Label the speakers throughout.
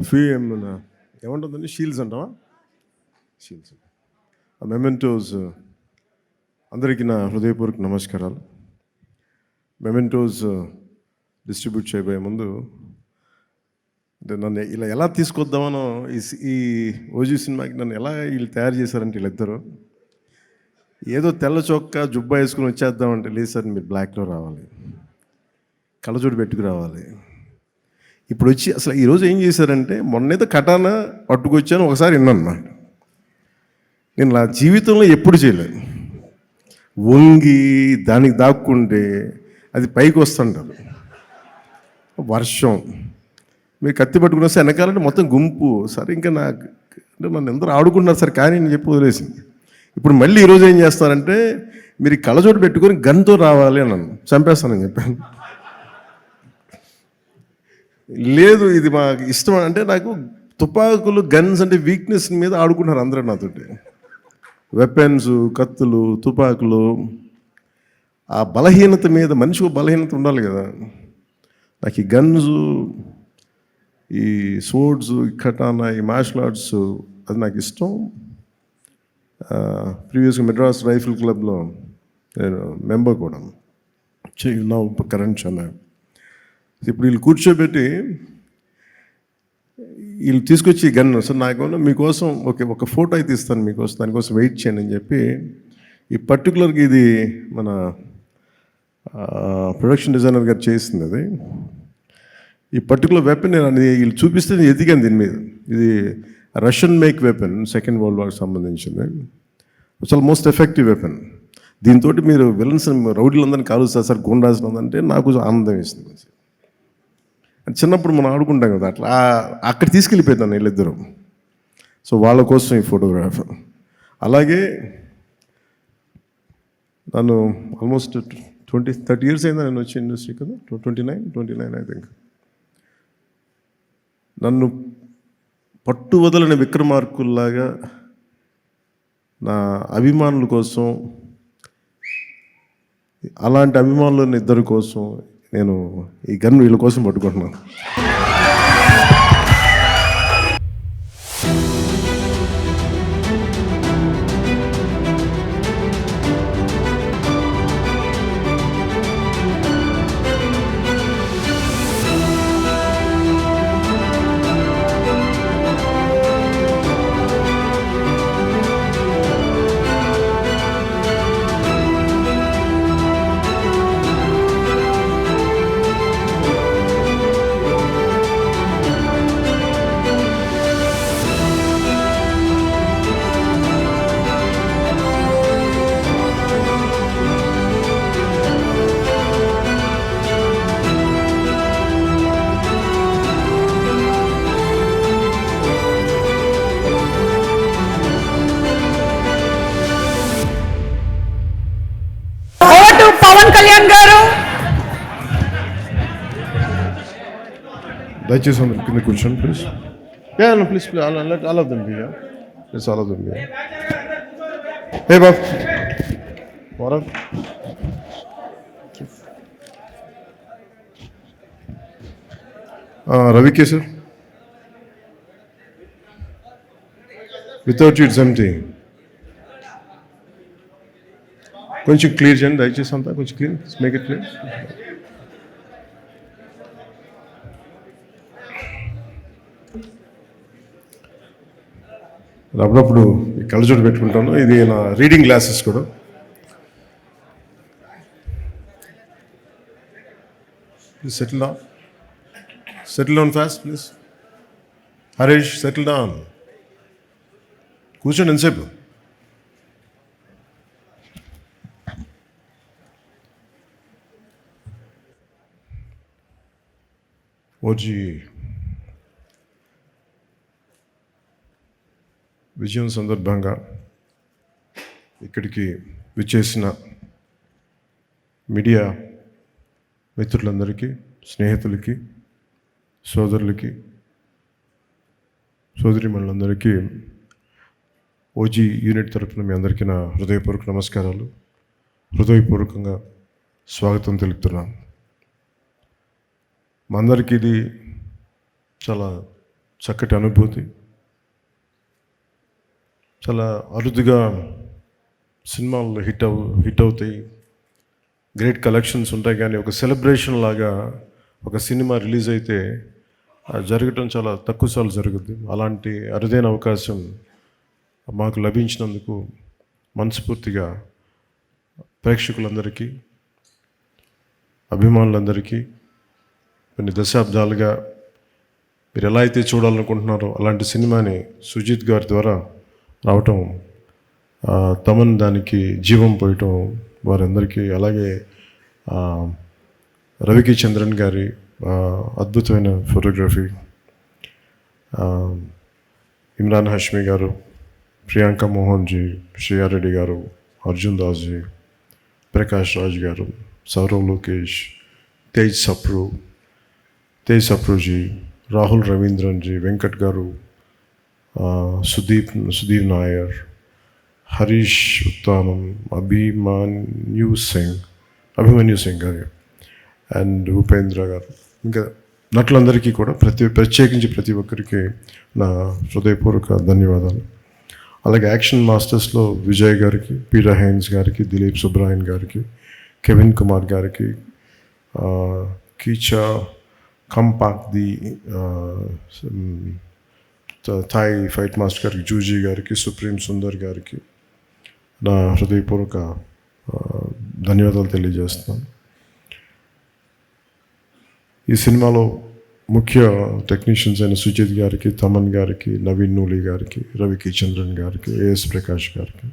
Speaker 1: మన ఏమంటుందండి, షీల్డ్స్ అంటావా? షీల్డ్స్, ఆ మెమెంటోస్. అందరికీ నా హృదయపూర్వక నమస్కారాలు. మెమెంటోస్ డిస్ట్రిబ్యూట్ చేయబోయే ముందు అంటే నన్ను ఇలా ఎలా తీసుకొద్దామనో ఈ ఓజీ సినిమాకి నన్ను ఎలా వీళ్ళు తయారు చేశారంటే వీళ్ళిద్దరూ ఏదో తెల్ల చొక్కా జుబ్బా వేసుకుని వచ్చేద్దామంటే లేదు సార్, మీరు బ్లాక్లో రావాలి, కళ్ళజోడు పెట్టుకు రావాలి. ఇప్పుడు వచ్చి అసలు ఈరోజు ఏం చేశారంటే, మొన్నేదో కటానా పట్టుకొచ్చాను ఒకసారి విన్నాను. నేను నా జీవితంలో ఎప్పుడు చేయలేదు. వంగి దానికి దాక్కుంటే అది పైకి వస్తుంటారు. వర్షం మీరు కత్తి పట్టుకుని వస్తే వెనకాలంటే మొత్తం గుంపు. సరే ఇంకా నాకు అంటే నన్ను అందరూ ఆడుకుంటున్నారు సార్, కానీ నేను చెప్పి వదిలేసింది. ఇప్పుడు మళ్ళీ ఈరోజు ఏం చేస్తారంటే, మీరు కళ్ళజోడు పెట్టుకొని గన్తో రావాలి అన్నాను. చంపేస్తానని చెప్పాను. లేదు ఇది మాకు ఇష్టం అంటే, నాకు తుపాకులు గన్స్ అంటే వీక్నెస్ మీద ఆడుకుంటున్నారు అందరూ నాతోటి. వెపన్స్, కత్తులు, తుపాకులు, ఆ బలహీనత మీద మనిషికి బలహీనత ఉండాలి కదా. నాకు ఈ గన్స్, ఈ స్వోర్డ్స్, ఈ కటానా, ఈ మార్షల్ ఆర్ట్స్ అది నాకు ఇష్టం. ప్రీవియస్గా మెడ్రాస్ రైఫిల్ క్లబ్లో నేను మెంబర్ కూడా, నా కరెంట్ ఛానల్. ఇప్పుడు వీళ్ళు కూర్చోబెట్టి వీళ్ళు తీసుకొచ్చి గన్ సార్ నాకు మీకోసం ఒక ఫోటో అయితే ఇస్తాను మీకోసం, దానికోసం వెయిట్ చేయండి అని చెప్పి, ఈ పర్టికులర్గా ఇది మన ప్రొడక్షన్ డిజైనర్ గారు చేసింది. అది ఈ పర్టికులర్ వెపన్ నేను వీళ్ళు చూపిస్తే నేను ఎదిగాను దీని మీద. ఇది Russian make weapon, second world వార్కి సంబంధించింది. చాలా మోస్ట్ ఎఫెక్టివ్ వెపన్. దీంతో మీరు విలన్స్ రౌడీలందరినీ కాలుస్తారు సార్, గుండాల్సినందంటే నాకు ఆనందం వేస్తుంది. చిన్నప్పుడు మనం ఆడుకుంటాం కదా, అట్లా అక్కడ తీసుకెళ్ళిపోతాను వీళ్ళిద్దరూ. సో వాళ్ళ కోసం ఈ ఫోటోగ్రాఫ్. అలాగే నన్ను ఆల్మోస్ట్ 30 years అయిందా నేను వచ్చి ఇండస్ట్రీ కదా, 29 ఐ థింక్. నన్ను పట్టు వదలని విక్రమార్కుల్లాగా నా అభిమానుల కోసం, అలాంటి అభిమానులని ఇద్దరి కోసం నేను ఈ గన్ వీళ్ళ కోసం పట్టుకుంటున్నాను.
Speaker 2: పవన్ కళ్యాణ్ గారు
Speaker 1: దయచేసి అందరు కింద కూర్చోండి please. Please all of them బియా, ప్లీజ్ ఆల్ ఆఫ్ దెమ్ బియా. హే బాబ్ వరం, రవికే సార్, వితౌట్ ఇట్స్ ఎంప్టీ. కొంచెం క్లియర్ చేయండి దయచేసి, అంతా కొంచెం క్లియర్, మేక్ ఇట్ క్లియర్. అప్పుడప్పుడు ఈ కళ్ళజోడు పెట్టుకుంటాను. ఇది నా రీడింగ్ గ్లాసెస్ కూడా. Please settle down fast please. Harish settle down, కూర్చోండి ఎంతసేపు. ఓజీ విజయం సందర్భంగా ఇక్కడికి విచ్చేసిన మీడియా మిత్రులందరికీ, స్నేహితులకి, సోదరులకి, సోదరీమణులందరికీ ఓజీ యూనిట్ తరఫున మీ అందరికీ నా హృదయపూర్వక నమస్కారాలు, హృదయపూర్వకంగా స్వాగతం తెలుపుతున్నాను. మా అందరికీ ఇది చాలా చక్కటి అనుభూతి. చాలా అరుదుగా సినిమాలు హిట్ అవుతాయి, గ్రేట్ కలెక్షన్స్ ఉంటాయి, కానీ ఒక సెలబ్రేషన్ లాగా ఒక సినిమా రిలీజ్ అయితే జరగటం చాలా తక్కువ సార్లు జరుగుద్ది. అలాంటి అరుదైన అవకాశం మాకు లభించినందుకు మనస్ఫూర్తిగా ప్రేక్షకులందరికీ, అభిమానులందరికీ, కొన్ని దశాబ్దాలుగా మీరు ఎలా అయితే చూడాలనుకుంటున్నారో అలాంటి సినిమాని సుజిత్ గారి ద్వారా రావటం, తమన్ దానికి జీవం పోయటం వారందరికీ, అలాగే రవికి చంద్రన్ గారి అద్భుతమైన ఫోటోగ్రఫీ, ఇమ్రాన్ హష్మి గారు, ప్రియాంక మోహన్ జీ, శ్రేయారెడ్డి గారు, అర్జున్ దాస్ జీ, ప్రకాష్ రాజ్ గారు, సౌరవ్ లోకేష్, తేజ్ సప్రూజీ, రాహుల్ రవీంద్రన్ జీ, వెంకట్ గారు, సుదీప్ నాయర్, హరీష్ ఉత్తానం, అభిమన్యు సింగ్ గారు అండ్ ఉపేంద్ర గారు, ఇంకా నటులందరికీ కూడా ప్రత్యేకించి ప్రతి ఒక్కరికి నా హృదయపూర్వక ధన్యవాదాలు. అలాగే యాక్షన్ మాస్టర్స్లో విజయ్ గారికి, పీటర్ హైన్స్ గారికి, దిలీప్ సుబ్రాయన్ గారికి, కెవిన్ కుమార్ గారికి, కీచా కంపాక్ ది థాయ్ ఫైట్ మాస్టర్ గారికి, జూజీ గారికి, సుప్రీం సుందర్ గారికి నా హృదయపూర్వక ధన్యవాదాలు తెలియజేస్తున్నాను. ఈ సినిమాలో ముఖ్య టెక్నీషియన్స్ అయిన సుజిత్ గారికి, తమన్ గారికి, నవీన్ నూలి గారికి, రవికి చంద్రన్ గారికి, ఏఎస్ ప్రకాష్ గారికి,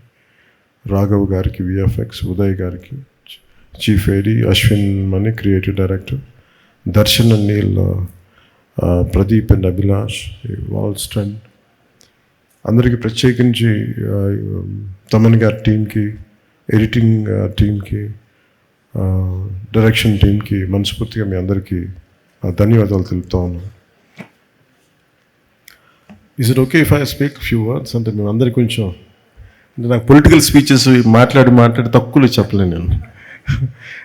Speaker 1: రాఘవ్ గారికి, విఎఫ్ఎక్స్, ఉదయ్ గారికి, chief AD, Ashwin Mani creative director, Darshan and Neel, Pradeep and Abhilash, Walston, అందరికీ ప్రత్యేకించి తమన్ గారి టీంకి, ఎడిటింగ్ టీంకి, డైరెక్షన్ టీంకి మనస్ఫూర్తిగా మీ అందరికీ ధన్యవాదాలు తెలుపుతా ఉన్నాను. Is it okay if I speak few words? అంటే మేము అందరికీ కొంచెం, అంటే నాకు పొలిటికల్ స్పీచెస్ మాట్లాడి తక్కువలో చెప్పలేను నేను.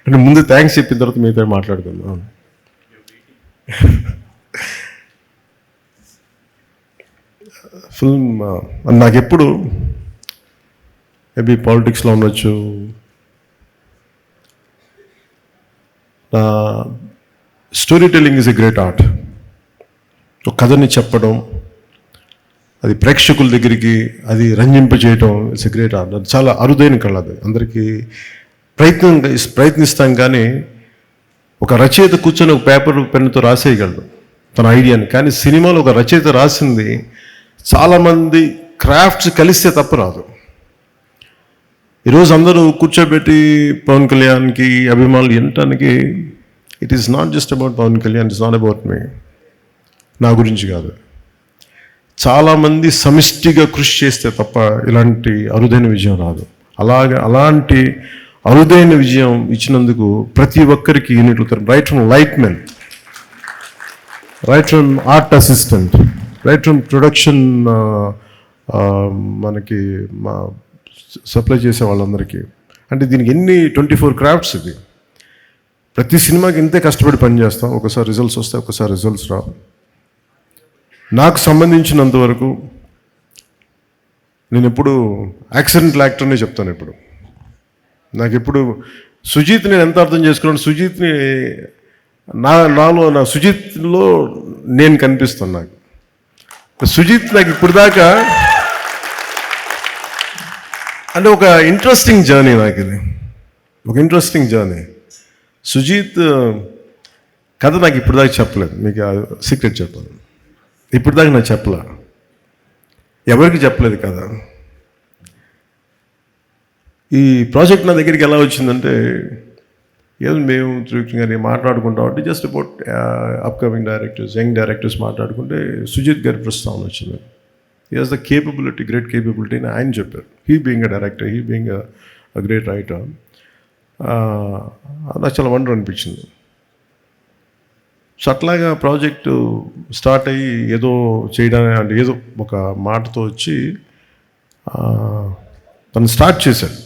Speaker 1: అంటే ముందు థ్యాంక్స్ చెప్పిన తర్వాత మీతో మాట్లాడుకుందాం. ఫిల్మ్ నాకు ఎప్పుడు మేబీ పాలిటిక్స్లో ఉండొచ్చు, story telling is a great art. ఒక కథని చెప్పడం, అది ప్రేక్షకుల దగ్గరికి అది రంజింపజేయడం, ఇట్స్ ఎ గ్రేట్ ఆర్ట్. అది చాలా అరుదైన కళ. అది అందరికీ ప్రయత్నిస్తాం, కానీ ఒక రచయిత కూర్చొని ఒక పేపర్ పెన్నుతో రాసేయగలడు తన ఐడియాని. కానీ సినిమాలో ఒక రచయిత రాసింది చాలామంది క్రాఫ్ట్స్ కలిస్తే తప్ప రాదు. ఈరోజు అందరూ కూర్చోబెట్టి పవన్ కళ్యాణ్కి అభిమానులు వినటానికి, it is not just about Pawan Kalyan, it's not about me, నా గురించి కాదు. చాలామంది సమిష్టిగా కృషి చేస్తే తప్ప ఇలాంటి అరుదైన విజయం రాదు. అలాంటి అరుదైన విజయం ఇచ్చినందుకు ప్రతి ఒక్కరికి యూనిట్లు, right from light men, right from art assistant, right from production, మనకి మా సప్లై చేసే వాళ్ళందరికీ. అంటే దీనికి ఎన్ని 24 క్రాఫ్ట్స్ ఇది. ప్రతి సినిమాకి ఇంతే కష్టపడి పనిచేస్తాం. ఒకసారి రిజల్ట్స్ వస్తాయి, ఒకసారి రిజల్ట్స్ రావు. నాకు సంబంధించినంత వరకు నేను ఎప్పుడు యాక్సిడెంటల్ యాక్టర్నే చెప్తాను. ఇప్పుడు నాకు ఎప్పుడు సుజిత్ నేను ఎంత అర్థం చేసుకున్నాను, సుజిత్ని నా సుజిత్లో నేను కనిపిస్తాను. నాకు సుజిత్ నాకు ఇప్పుడు దాకా అంటే ఒక ఇంట్రెస్టింగ్ జర్నీ. నాకు ఇది ఒక ఇంట్రెస్టింగ్ జర్నీ. సుజిత్ కథ నాకు ఇప్పుడు దాకా చెప్పలేదు. మీకు సీక్రెట్ చెప్పాను, ఇప్పుడు దాకా నాకు చెప్పలే, ఎవరికి చెప్పలేదు కదా. ఈ ప్రాజెక్ట్ నా దగ్గరికి ఎలా వచ్చిందంటే, ఏదో మేము త్రివిక్రమ్ గారిని మాట్లాడుకుంటాం అంటే just about upcoming directors, young directors మాట్లాడుకుంటే సుజిత్ గారి ప్రస్తావన వచ్చింది. He has the capability, great capability అని ఆయన చెప్పారు. He being a director, he being a great writer. నాకు చాలా వండర్ అనిపించింది. సో అట్లాగా ప్రాజెక్టు స్టార్ట్ అయ్యి ఏదో చేయడానికి, అంటే ఏదో ఒక మాటతో వచ్చి తను స్టార్ట్ చేశాడు.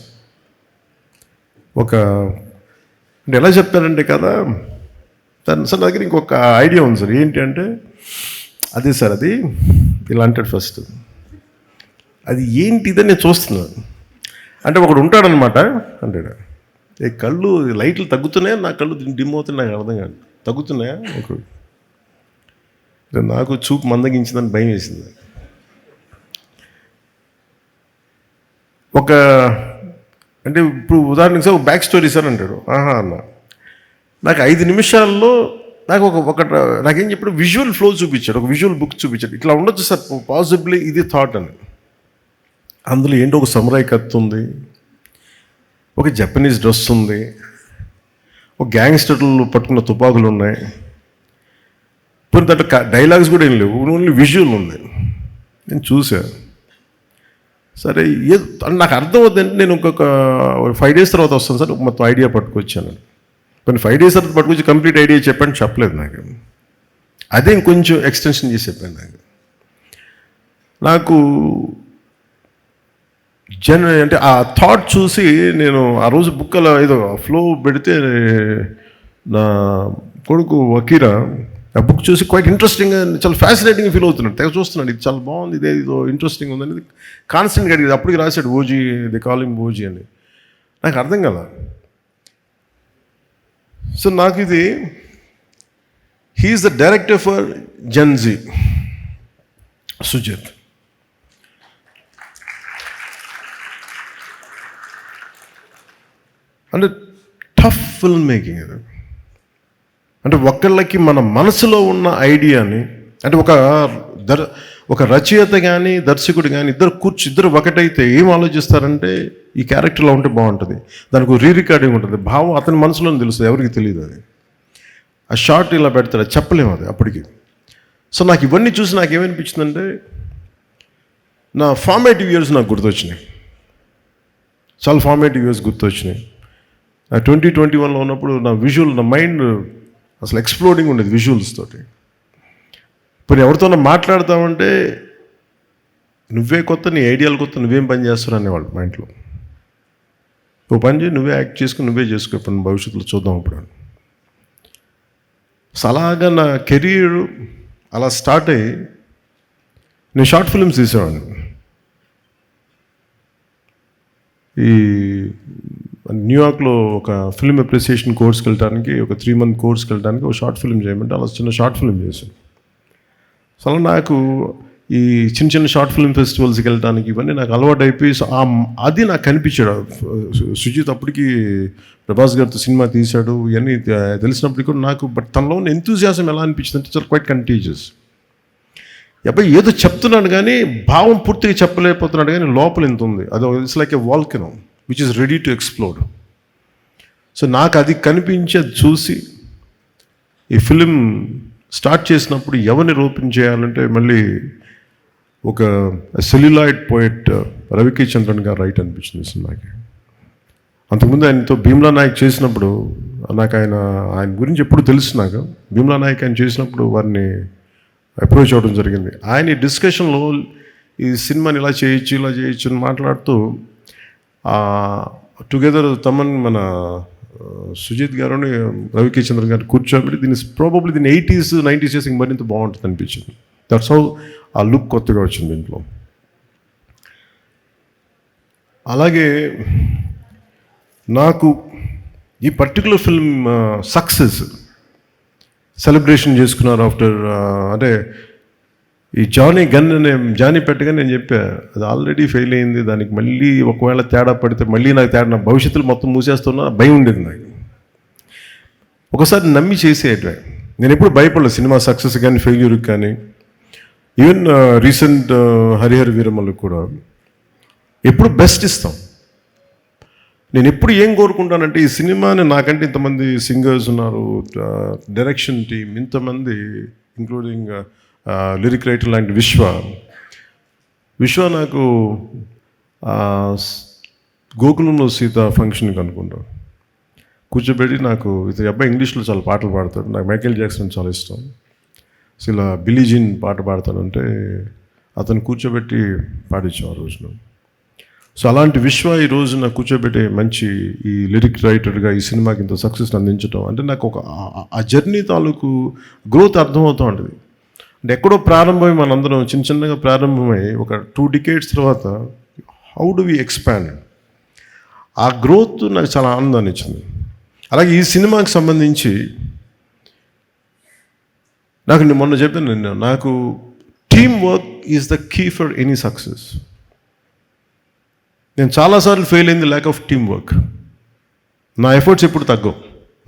Speaker 1: అంటే ఎలా చెప్తారంటే కదా, సార్ నా దగ్గర ఇంకొక ఐడియా ఉంది సార్. ఏంటి అంటే, అదే సార్ అది ఇలా అంటాడు ఫస్ట్. అది ఏంటిదని నేను చూస్తున్నాను. అంటే ఒకడు ఉంటాడనమాట అంటాడు, ఏ కళ్ళు లైట్లు తగ్గుతున్నాయా, నా కళ్ళు డిమ్ అవుతున్నాయి, నాకు అర్థం కాదు, తగ్గుతున్నాయా ఒకడు. నాకు చూపు మందగించిందని భయం వేసింది. ఒక అంటే ఇప్పుడు ఉదాహరణకి సార్ బ్యాక్ స్టోరీ సార్ అంటాడు, ఆహా అన్న. నాకు 5 నిమిషాల్లో నాకు నాకేం చెప్పాడు, విజువల్ ఫ్లో చూపించాడు, ఒక విజువల్ బుక్ చూపించాడు. ఇట్లా ఉండొచ్చు సార్ పాసిబ్లీ, ఇది థాట్ అని. అందులో ఏంటో ఒక సమురాయ్ కత్తి ఉంది, ఒక జపనీస్ డ్రెస్ ఉంది, ఒక గ్యాంగ్స్టర్లు పట్టుకున్న తుపాకులు ఉన్నాయి, కొన్ని దాంట్లో డైలాగ్స్ కూడా ఏం లేవు, ఓన్లీ విజువల్ ఉంది. నేను చూశాను. సరే నాకు అర్థం అవుతుందంటే నేను ఇంకొక 5 days తర్వాత వస్తాను సార్, మొత్తం ఐడియా పట్టుకొచ్చాను. కొన్ని 5 days తర్వాత పట్టుకొచ్చి కంప్లీట్ ఐడియా చెప్పలేదు నాకు. అదే ఇంకొంచెం ఎక్స్టెన్షన్ చేసి చెప్పాను నాకు అంటే ఆ థాట్ చూసి నేను ఆ రోజు బుక్ అలా ఏదో ఫ్లో పెడితే నా కొడుకు వకీరా ఆ బుక్ చూసి క్వైట్ ఇంట్రెస్టింగ్గా, చాలా ఫ్యాసినేటింగ్గా ఫీల్ అవుతున్నాడు. తెగ చూస్తున్నాడు, ఇది చాలా బాగుంది, ఇదే ఇదో ఇంట్రెస్టింగ్ ఉందనేది కాన్స్టెంట్గా అడిగేది. అప్పటికి రాశాడు ఓజీ, ది కాలింగ్ ఓజీ అని. నాకు అర్థం కదా. సో నాకు ఇది, he is the director for Gen Z, Sujeeth. అంటే టఫ్ ఫిల్మ్ మేకింగ్ ఇది. అంటే ఒకళ్ళకి మన మనసులో ఉన్న ఐడియాని, అంటే ఒక రచయిత కానీ దర్శకుడు కానీ ఇద్దరు ఒకటైతే ఏం ఆలోచిస్తారంటే, ఈ క్యారెక్టర్లో ఉంటే బాగుంటుంది, దానికి రీరికార్డింగ్ ఉంటుంది, భావం అతని మనసులోనే తెలుస్తుంది, ఎవరికి తెలియదు అది. ఆ షార్ట్ ఇలా పెడతారు, అది చెప్పలేము అది అప్పటికి. సో నాకు ఇవన్నీ చూసి నాకు ఏమనిపించిందంటే, నా ఫార్మేటివ్ ఇయర్స్ నాకు గుర్తొచ్చినాయి, చాలా ఫార్మేటివ్ ఇయర్స్ గుర్తొచ్చినాయి. 2021లో ఉన్నప్పుడు నా మైండ్ అసలు ఎక్స్ప్లోడింగ్ ఉండేది విజువల్స్ తోటి. ఇప్పుడు ఎవరితోనో మాట్లాడతామంటే, నువ్వే కొత్త, నీ ఐడియాలు కొత్త, నువ్వేం పని చేస్తావు అనేవాళ్ళు మా ఇంట్లో. ఓ పని చేయి, నువ్వే యాక్ట్ చేసుకుని నువ్వే చేసుకో, ఇప్పుడు భవిష్యత్తులో చూద్దాం ఇప్పుడు. అలాగా నా కెరీర్ అలా స్టార్ట్ అయ్యి నేను షార్ట్ ఫిల్మ్స్ తీసేవాడిని. ఈ న్యూయార్క్లో ఒక ఫిల్మ్ అప్రిసియేషన్ కోర్స్కి వెళ్ళడానికి, ఒక 3 month కోర్స్కి వెళ్ళడానికి ఒక షార్ట్ ఫిల్మ్ చేయమంటే అలా చిన్న షార్ట్ ఫిల్మ్ చేశాను. అసలు నాకు ఈ చిన్న షార్ట్ ఫిల్మ్ ఫెస్టివల్స్కి వెళ్ళడానికి ఇవన్నీ నాకు అలవాటు అయిపోయి, అది నాకు కనిపించాడు. సుజిత్ అప్పటికి ప్రభాస్ గారితో సినిమా తీశాడు, ఇవన్నీ తెలిసినప్పటికీ కూడా నాకు, బట్ తనలో ఉన్న ఎంతూజియాజం ఎలా అనిపించింది అంటే చాలా క్వైట్ కంటీజియస్. అబ్బాయి ఏదో చెప్తున్నాడు కానీ భావం పూర్తిగా చెప్పలేకపోతున్నాడు, కానీ లోపల ఎంత ఉంది, అది it's like a volcano which is ready to explode. So నాకు అది కనిపించి, అది చూసి ఈ ఫిలిం స్టార్ట్ చేసినప్పుడు ఎవరిని రూపం చేయాలంటే, మళ్ళీ ఒక సెల్యులాయిడ్ పోయెట్ రవికే చంద్రన్ గారు రైట్ అనిపించింది సినిమాకి. అంతకుముందు ఆయనతో భీమ్లా నాయక్ చేసినప్పుడు నాకు ఆయన గురించి ఎప్పుడు తెలుసు. నాకు భీమ్లా నాయక్ ఆయన చేసినప్పుడు వారిని అప్రోచ్ అవ్వడం జరిగింది. ఆయన ఈ డిస్కషన్లో ఈ సినిమాని ఇలా చేయొచ్చు అని మాట్లాడుతూ, టుగెదర్ మన సుజిత్ గారుని రవికే చంద్రన్ గారు కూర్చోబెట్టి దీన్ని ప్రాబబ్లీ దీన్ని 80s 90s చేసి మరింత బాగుంటుంది అనిపించింది. దట్స్ హౌ ఆ లుక్ కొత్తగా వచ్చింది దీంట్లో. అలాగే నాకు ఈ పర్టికులర్ ఫిల్మ్ సక్సెస్ సెలబ్రేషన్ చేసుకున్నారు ఆఫ్టర్, అంటే ఈ జానీ పెట్టగా నేను చెప్పా, అది ఆల్రెడీ ఫెయిల్ అయింది, దానికి మళ్ళీ ఒకవేళ తేడా పడితే మళ్ళీ నాకు నా భవిష్యత్తులో మొత్తం మూసేస్తున్నా భయం ఉండేది నాకు. ఒకసారి నమ్మి చేసేయటమే. నేను ఎప్పుడు భయపడలేదు సినిమా సక్సెస్ కానీ ఫెయిల్యూర్కి కానీ. ఈవెన్ రీసెంట్ హరిహర వీరమల్లుకి కూడా ఎప్పుడు బెస్ట్ ఇస్తాం. నేను ఎప్పుడు ఏం కోరుకుంటానంటే, ఈ సినిమాని నాకంటే ఇంతమంది సింగర్స్ ఉన్నారు, డైరెక్షన్ టీమ్ ఇంతమంది, ఇంక్లూడింగ్ లిరిక్ రైటర్ లాంటి విశ్వ నాకు గోకులంలో సీత ఫంక్షన్కి అనుకుంటాం కూర్చోబెట్టి, నాకు ఇతని అబ్బాయి ఇంగ్లీష్లో చాలా పాటలు పాడతాడు, నాకు మైకేల్ జాక్సన్ చాలా ఇష్టం, సో ఇలా బిల్లీ జీన్ పాట పాడతాడంటే అతను కూర్చోబెట్టి పాడించాం ఆ రోజున. సో అలాంటి ఈ రోజున కూర్చోబెట్టే మంచి ఈ లిరిక్ రైటర్గా ఈ సినిమాకి ఇంత సక్సెస్ని అందించడం అంటే, నాకు ఒక ఆ జర్నీ తాలూకు గ్రోత్ అర్థమవుతూ ఉంటుంది. అంటే ఎక్కడో ప్రారంభమై మనందరం చిన్నగా ప్రారంభమై ఒక 2 decades తర్వాత హౌ డు వి ఎక్స్పాండ్, ఆ గ్రోత్ నాకు చాలా ఆనందాన్ని ఇచ్చింది. అలాగే ఈ సినిమాకి సంబంధించి నేను మొన్న చెప్పాను, నాకు team work is the key for any success. నేను చాలాసార్లు ఫెయిల్ అయింది ల్యాక్ ఆఫ్ టీమ్ వర్క్. నా ఎఫర్ట్స్ ఎప్పుడు తగ్గవు.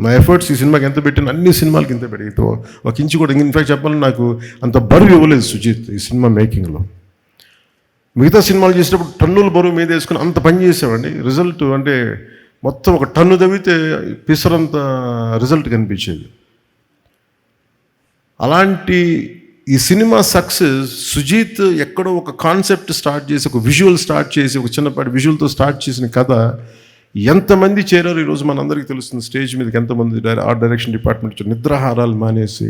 Speaker 1: నా ఎఫర్ట్స్ ఈ సినిమాకి ఎంత పెట్టిన అన్ని సినిమాలకి ఇంత పెట్టి ఒక ఇంచు కూడా, ఇన్ఫాక్ట్ చెప్పాలని నాకు అంత బరువు ఇవ్వలేదు సుజిత్ ఈ సినిమా మేకింగ్లో. మిగతా సినిమాలు చేసేటప్పుడు టన్నుల బరువు మీద వేసుకుని అంత పని చేసామండి. రిజల్ట్ అంటే మొత్తం ఒక టన్ను తవ్వితే పిసరంత రిజల్ట్ కనిపించేది. అలాంటి ఈ సినిమా సక్సెస్ సుజిత్ ఎక్కడో ఒక కాన్సెప్ట్ స్టార్ట్ చేసి, ఒక విజువల్ స్టార్ట్ చేసి, ఒక చిన్నపాటి విజువల్తో స్టార్ట్ చేసిన కథ ఎంతమంది చేరారు ఈరోజు మనందరికీ తెలుస్తుంది. స్టేజ్ మీదకి ఎంతమంది ఆర్ట్ డైరెక్షన్ డిపార్ట్మెంట్ నిద్రాహారాలు మానేసి.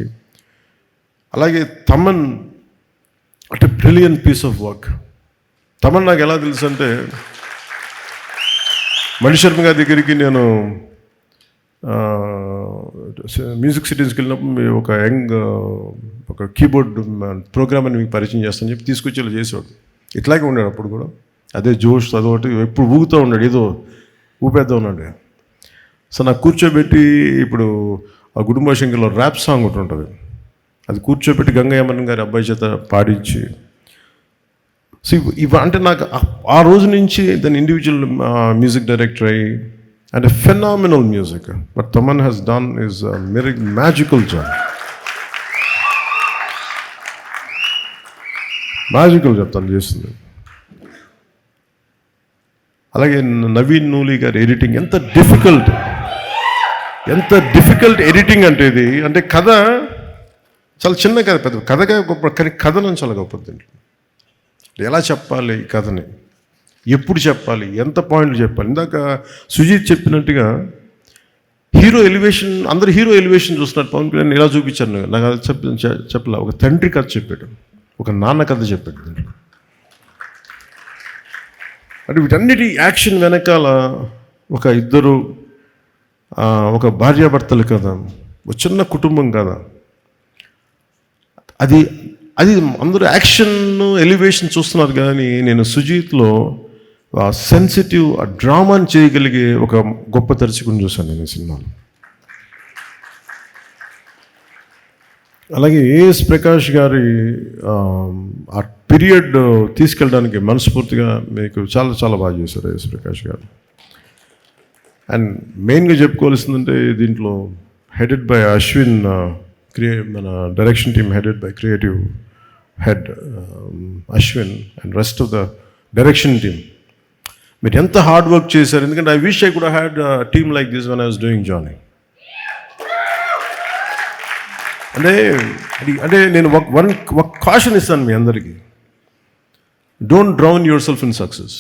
Speaker 1: అలాగే తమన్ అంటే brilliant piece of work. Thaman నాకు ఎలా తెలుసు అంటే, మణిశర్మ గారి దగ్గరికి నేను మ్యూజిక్ సిటీస్కి వెళ్ళినప్పుడు ఒక ఒక కీబోర్డ్ ప్రోగ్రామ్ అని మీకు పరిచయం చేస్తాను చెప్పి తీసుకొచ్చి ఇలా చేసేవాడు. ఇట్లాగే ఉన్నాడు అప్పుడు కూడా, అదే జోష్ అదొకటి ఎప్పుడు ఊగుతూ ఉన్నాడు, ఏదో ఊపేద్దాం ఉన్నాడు. సో నాకు కూర్చోబెట్టి, ఇప్పుడు ఆ కుటుంబ శంకర్లో ర్యాప్ సాంగ్ ఒకటి ఉంటుంది, అది కూర్చోబెట్టి గంగయ్యమన్ గారి అబ్బాయి చేత పాడించి. సో అంటే నాకు ఆ రోజు నుంచి దాని ఇండివిజువల్ మ్యూజిక్ డైరెక్టర్ అయ్యి, and phenomenal music but Thaman has done is magical job. Magical job తను చేస్తుంది. అలాగే నవీన్ నూలి గారి ఎడిటింగ్ ఎంత డిఫికల్ట్ ఎడిటింగ్ అంటే ఇది. అంటే కథ చాలా చిన్న కథ, పెద్ద కథగా గొప్ప, కానీ కథనం చాలా గొప్పది. ఎలా చెప్పాలి ఈ కథని, ఎప్పుడు చెప్పాలి, ఎంత పాయింట్లు చెప్పాలి. ఇందాక సుజిత్ చెప్పినట్టుగా హీరో ఎలివేషన్, అందరు హీరో ఎలివేషన్ చూస్తున్నారు. పవన్ కళ్యాణ్ ఇలా చూపించాను, నాకు అది చెప్పలే. ఒక తండ్రి కథ చెప్పాడు, ఒక నాన్న కథ చెప్పాడు. అంటే వీటన్నిటి యాక్షన్ వెనకాల ఒక ఇద్దరు, ఒక భార్యాభర్తలు కదా, ఒక చిన్న కుటుంబం కదా, అది అందరూ యాక్షన్ ఎలివేషన్ చూస్తున్నారు. కానీ నేను సుజిత్లో సెన్సిటివ్ డ్రామాని చేయగలిగే ఒక గొప్ప దర్శకుని చూశాను నేను ఈ సినిమాలో. అలాగే ఏఎస్ ప్రకాష్ గారి ఆ పీరియడ్ తీసుకెళ్ళడానికి మనస్ఫూర్తిగా మీకు చాలా చాలా బాగా చేశారు ఏఎస్ ప్రకాష్ గారు. అండ్ మెయిన్గా చెప్పుకోవాల్సిందంటే దీంట్లో హెడెడ్ బై అశ్విన్, మన direction team headed by creative head Ashwin and rest of the direction team. మీరు ఎంత హార్డ్ వర్క్ చేశారు. ఎందుకంటే I wish I could had team like this when I was doing Johnny. అంటే నేను ఒక కాషన్ ఇస్తాను మీ అందరికీ, don't drown yourself in success.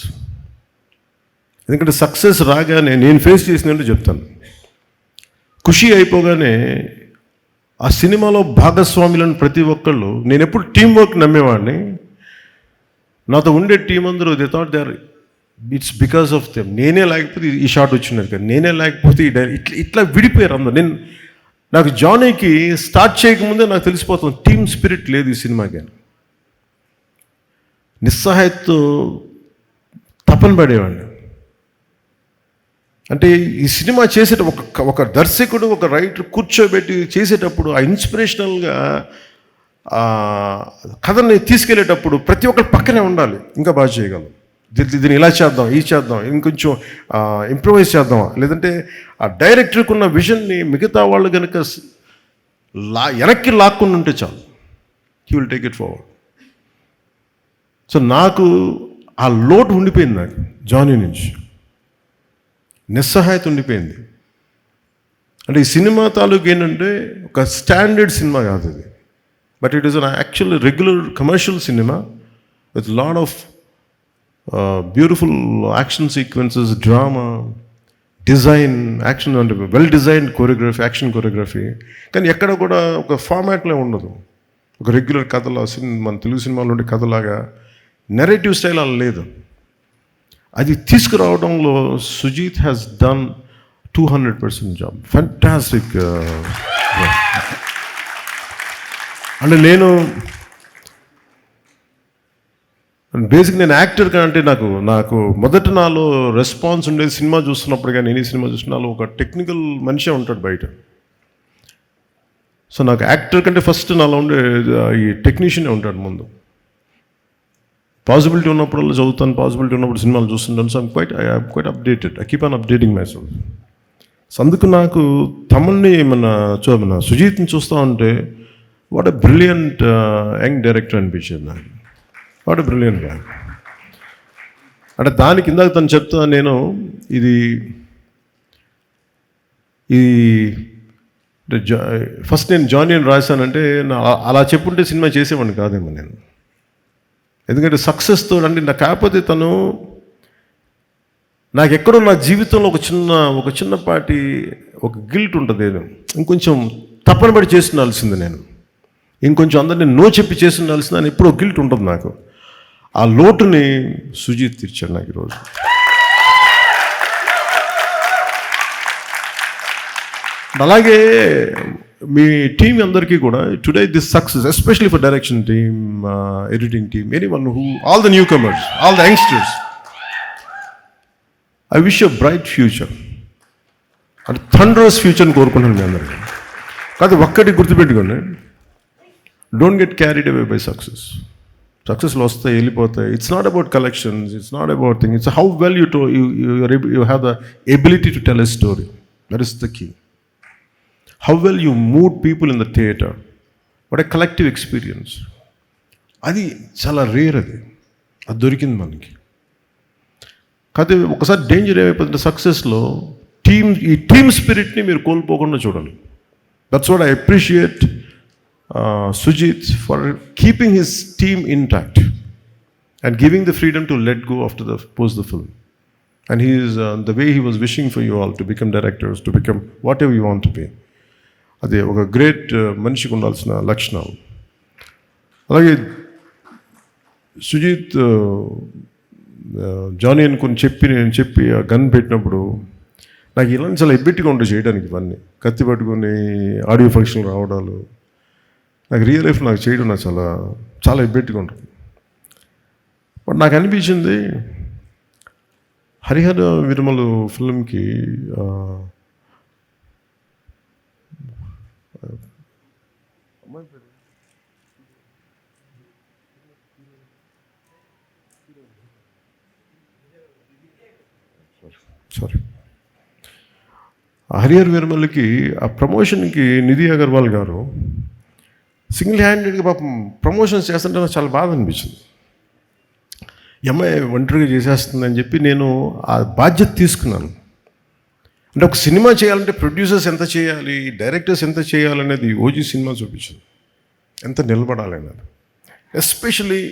Speaker 1: ఎందుకంటే సక్సెస్ రాగానే నేను ఫేస్ చేసినట్టు చెప్తాను. ఖుషి అయిపోగానే ఆ సినిమాలో భాగస్వాములను ప్రతి ఒక్కళ్ళు, నేను ఎప్పుడు టీం వర్క్ నమ్మేవాడిని. నాతో ఉండే టీం అందరూ they thought they are, it's because of them. నేనే లేకపోతే ఈ షాట్ వచ్చినది కదా, నేనే లేకపోతే ఇట్లా విడిపోయారు అందరు. నాకు జానీకి స్టార్ట్ చేయకముందే నాకు తెలిసిపోతుంది టీమ్ స్పిరిట్ లేదు ఈ సినిమాకి. నిస్సహాయతతో తపన పడేవాడిని. అంటే ఈ సినిమా చేసేట ఒక దర్శకుడు, ఒక రైటర్ కూర్చోబెట్టి చేసేటప్పుడు ఆ ఇన్స్పిరేషనల్గా కథని తీసుకెళ్ళేటప్పుడు ప్రతి ఒక్కరు పక్కనే ఉండాలి. ఇంకా బాగా చేయగలం, దీన్ని ఇలా చేద్దాం, ఈ చేద్దాం, ఇంకొంచెం ఇంప్రూవైజ్ చేద్దాం. లేదంటే ఆ డైరెక్టర్కి ఉన్న విజన్ని మిగతా వాళ్ళు కనుక వెనక్కి లాక్కుని ఉంటే చాలు, he will take it forward. So నాకు ఆ లోటు ఉండిపోయింది, నాకు జానీ నుంచి నిస్సహాయత ఉండిపోయింది. అంటే ఈ సినిమా తాలూకు ఏంటంటే ఒక స్టాండర్డ్ సినిమా కాదు ఇది, but it is an actual regular commercial cinema with lot of beautiful action sequences, drama, design, action అంటే well designed choreography, action choreography. కానీ ఎక్కడ కూడా ఒక ఫార్మాట్లో ఉండదు. ఒక రెగ్యులర్ కథలా, మన తెలుగు సినిమాలో ఉండే కథలాగా నెరేటివ్ స్టైల్ అలా లేదు. అది తీసుకురావడంలో Sujeeth has done 200% job. Fantastic. అంటే నేను బేసిక్ నేను యాక్టర్ అంటే నాకు మొదట నాలో రెస్పాన్స్ ఉండేది సినిమా చూస్తున్నప్పుడు కానీ ఎనీ సినిమా చూసినా ఒక టెక్నికల్ మనిషే ఉంటాడు బయట. సో నాకు యాక్టర్ కంటే ఫస్ట్ నాలో ఉండే ఈ టెక్నీషియనే ఉంటాడు ముందు. పాసిబిలిటీ ఉన్నప్పుడల్లా చదువుతాను, పాసిబిలిటీ ఉన్నప్పుడు సినిమాలు చూస్తుంటాను. So I'm quite updated. I keep on updating my self. So అందుకు నాకు తమన్ని మన సుజీత్ని చూస్తూ ఉంటే what a brilliant young director అనిపించేది నాకు. వాట్ ఎ బ్రిలియంట్ గా. అంటే దానికి ఇందాక తను చెప్తా నేను ఇది ఫస్ట్ నేను జానీ అని రాశానంటే అలా చెప్పుంటే సినిమా చేసేవాడిని కాదేమో నేను. ఎందుకంటే సక్సెస్తో అంటే నాకు కాకపోతే తను నాకు ఎక్కడో నా జీవితంలో ఒక చిన్నపాటి ఒక గిల్ట్ ఉంటుంది. నేను ఇంకొంచెం తప్పని పడి చేసి ఉండాల్సింది, నేను ఇంకొంచెం అందరినీ నో చెప్పి చేసి ఉండాల్సింది అని ఎప్పుడో గిల్ట్ ఉంటుంది నాకు. ఆ లోటుని సుజీత్ తీర్చాడు నాకు ఈరోజు. అలాగే మీ టీం అందరికీ కూడా today this success especially for direction team, editing team, anyone who, all the newcomers, all the youngsters, I wish a bright future. అంటే థండరస్ ఫ్యూచర్ని కోరుకుంటున్నాను మీ అందరికీ. కాదు ఒక్కటి గుర్తుపెట్టుకోండి, don't get carried away by success. సక్సెస్లో వస్తాయి వెళ్ళిపోతాయి. It's not about collections, it's not about thing, it's how well you have the ability to tell a story. That is the key. How well you mood people in the theatre. What a collective experience. అది చాలా rare. అది దొరికింది మనకి. కాకపోతే ఒకసారి danger ఏమైపోతుంది సక్సెస్లో, ఈ team స్పిరిట్ని మీరు కోల్పోకుండా చూడాలి. That's what I appreciate Sujit for keeping his team intact and giving the freedom to let go after post the film. And he is the way he was wishing for you all to become directors, to become whatever you want to be. అదే ఒక great మనిషికి ఉండాల్సిన లక్షణం. అలాగే Sujith Johnny అనుకుని నేను చెప్పి ఆ గన్ పెట్టినప్పుడు నాకు ఇలాంటి చాలా ఎబ్బెట్టిగా ఉంటుంది చేయడానికి. ఇవన్నీ కత్తి పట్టుకొని ఆడియో ఫంక్షన్ రావడాలు నాకు రియల్ లైఫ్ నాకు చేయడం నాకు చాలా చాలా ఇబ్బెట్టిగా ఉంటుంది. బట్ నాకు అనిపించింది హరిహర విరమలు ఫిల్మ్కి హరిహర విరమలకి ఆ ప్రమోషన్కి నిధి అగర్వాల్ గారు సింగిల్ హ్యాండెడ్గా పాపం ప్రమోషన్స్ చేస్తుంటే నాకు చాలా బాధ అనిపించింది. అమ్మాయి ఒంటరిగా చేసేస్తుందని చెప్పి నేను ఆ బాధ్యత తీసుకున్నాను. అంటే ఒక సినిమా చేయాలంటే ప్రొడ్యూసర్స్ ఎంత చేయాలి, డైరెక్టర్స్ ఎంత చేయాలనేది ఓజీ సినిమా చూపించింది. ఎంత నిలబడాలనేది. Especially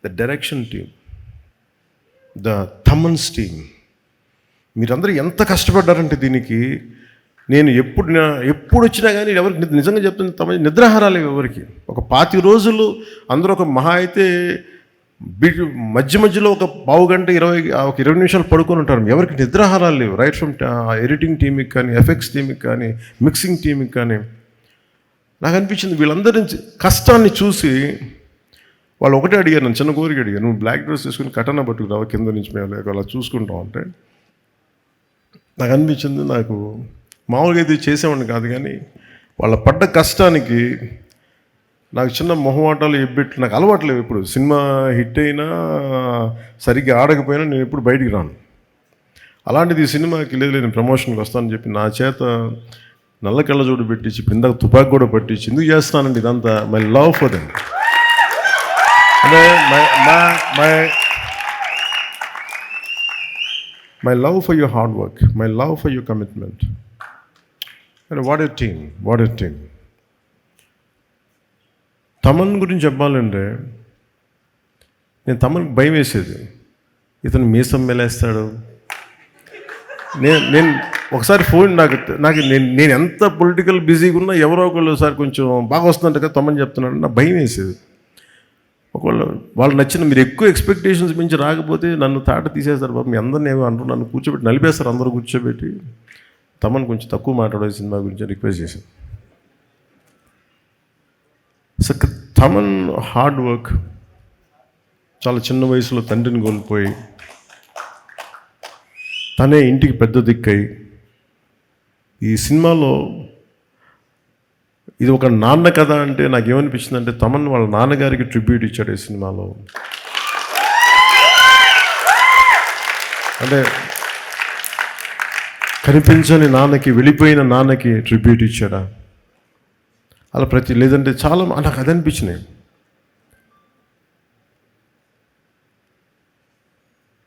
Speaker 1: the direction team, the Thaman's team, మీరందరూ ఎంత కష్టపడ్డారంటే దీనికి. నేను ఎప్పుడు వచ్చినా కానీ ఎవరికి నిజంగా చెప్తున్నా తమ నిద్రాహారాలు ఎవరికి. ఒక 25 రోజులు అందరూ ఒక మహా అయితే మధ్యలో ఒక పావు గంట 20 నిమిషాలు పడుకొని ఉంటారు. ఎవరికి నిద్రాహారాలు లేవు. రైట్ ఫ్రమ్ ఎడిటింగ్ టీమ్కి కానీ, ఎఫెక్ట్స్ టీమ్కి కానీ, మిక్సింగ్ టీమ్కి కానీ. నాకు అనిపించింది వీళ్ళందరి కష్టాన్ని చూసి వాళ్ళు ఒకటే అడిగారు, నన్ను చిన్న కోరిక అడిగారు, నువ్వు బ్లాక్ డ్రెస్ వేసుకుని కటన పట్టుకురావు కింద నుంచి మేము అలా చూసుకుంటాం అంటే నాకు అనిపించింది. నాకు మామూలుగా అయితే చేసేవాడిని కాదు, కానీ వాళ్ళ పడ్డ కష్టానికి నాకు చిన్న మొహమాటాలు ఎబ్బెట్లు నాకు అలవాట్లేవు. ఇప్పుడు సినిమా హిట్ అయినా సరిగ్గా ఆడకపోయినా నేను ఎప్పుడు బయటికి రాను. అలాంటిది ఈ సినిమాకి లేదు నేను ప్రమోషన్కి వస్తానని చెప్పి నా చేత నల్ల కళ్ళజోడు పెట్టించి ఇప్పుడు ఇందాక తుపాకి కూడా పట్టించి ఎందుకు చేస్తానండి ఇదంతా. మై లవ్ ఫర్ దెమ్, అంటే my love for your hard work, my love for your commitment. And what a team, what a team. Thaman గురించి చెప్పాలంటే నేను తమన్కి భయం వేసేది, ఇతను మీసం మెలేస్తాడు. నేను ఒకసారి ఫోన్ నాకు నేను ఎంత పొలిటికల్ బిజీగా ఉన్నా ఎవరో ఒకళ్ళు సార్ కొంచెం బాగా వస్తుందంట కదా తమన్ చెప్తున్నాడు, నాకు భయం వేసేది. ఒకవేళ వాళ్ళు నచ్చిన మీరు ఎక్కువ ఎక్స్పెక్టేషన్స్ మించి రాకపోతే నన్ను తాట తీసేస్తారు బాబు. మీ అందరిని ఏమో అంటారు, నన్ను కూర్చోబెట్టి నలిపేస్తారు. అందరూ కూర్చోబెట్టి తమన్ కొంచెం తక్కువ మాట్లాడే సినిమా గురించి రిక్వెస్ట్ చేశాను. సో తమన్ హార్డ్ వర్క్, చాలా చిన్న వయసులో తండ్రిని కోల్పోయి తనే ఇంటికి పెద్ద దిక్కై ఈ సినిమాలో ఇది ఒక నాన్న కథ అంటే నాకేమనిపించింది అంటే తమన్ వాళ్ళ నాన్నగారికి ట్రిబ్యూట్ ఇచ్చాడు ఈ సినిమాలో. అంటే కనిపించని నాన్నకి, వెళ్ళిపోయిన నాన్నకి ట్రిబ్యూట్ ఇచ్చాడా అలా లేదంటే చాలా నాకు అది అనిపించినాయి.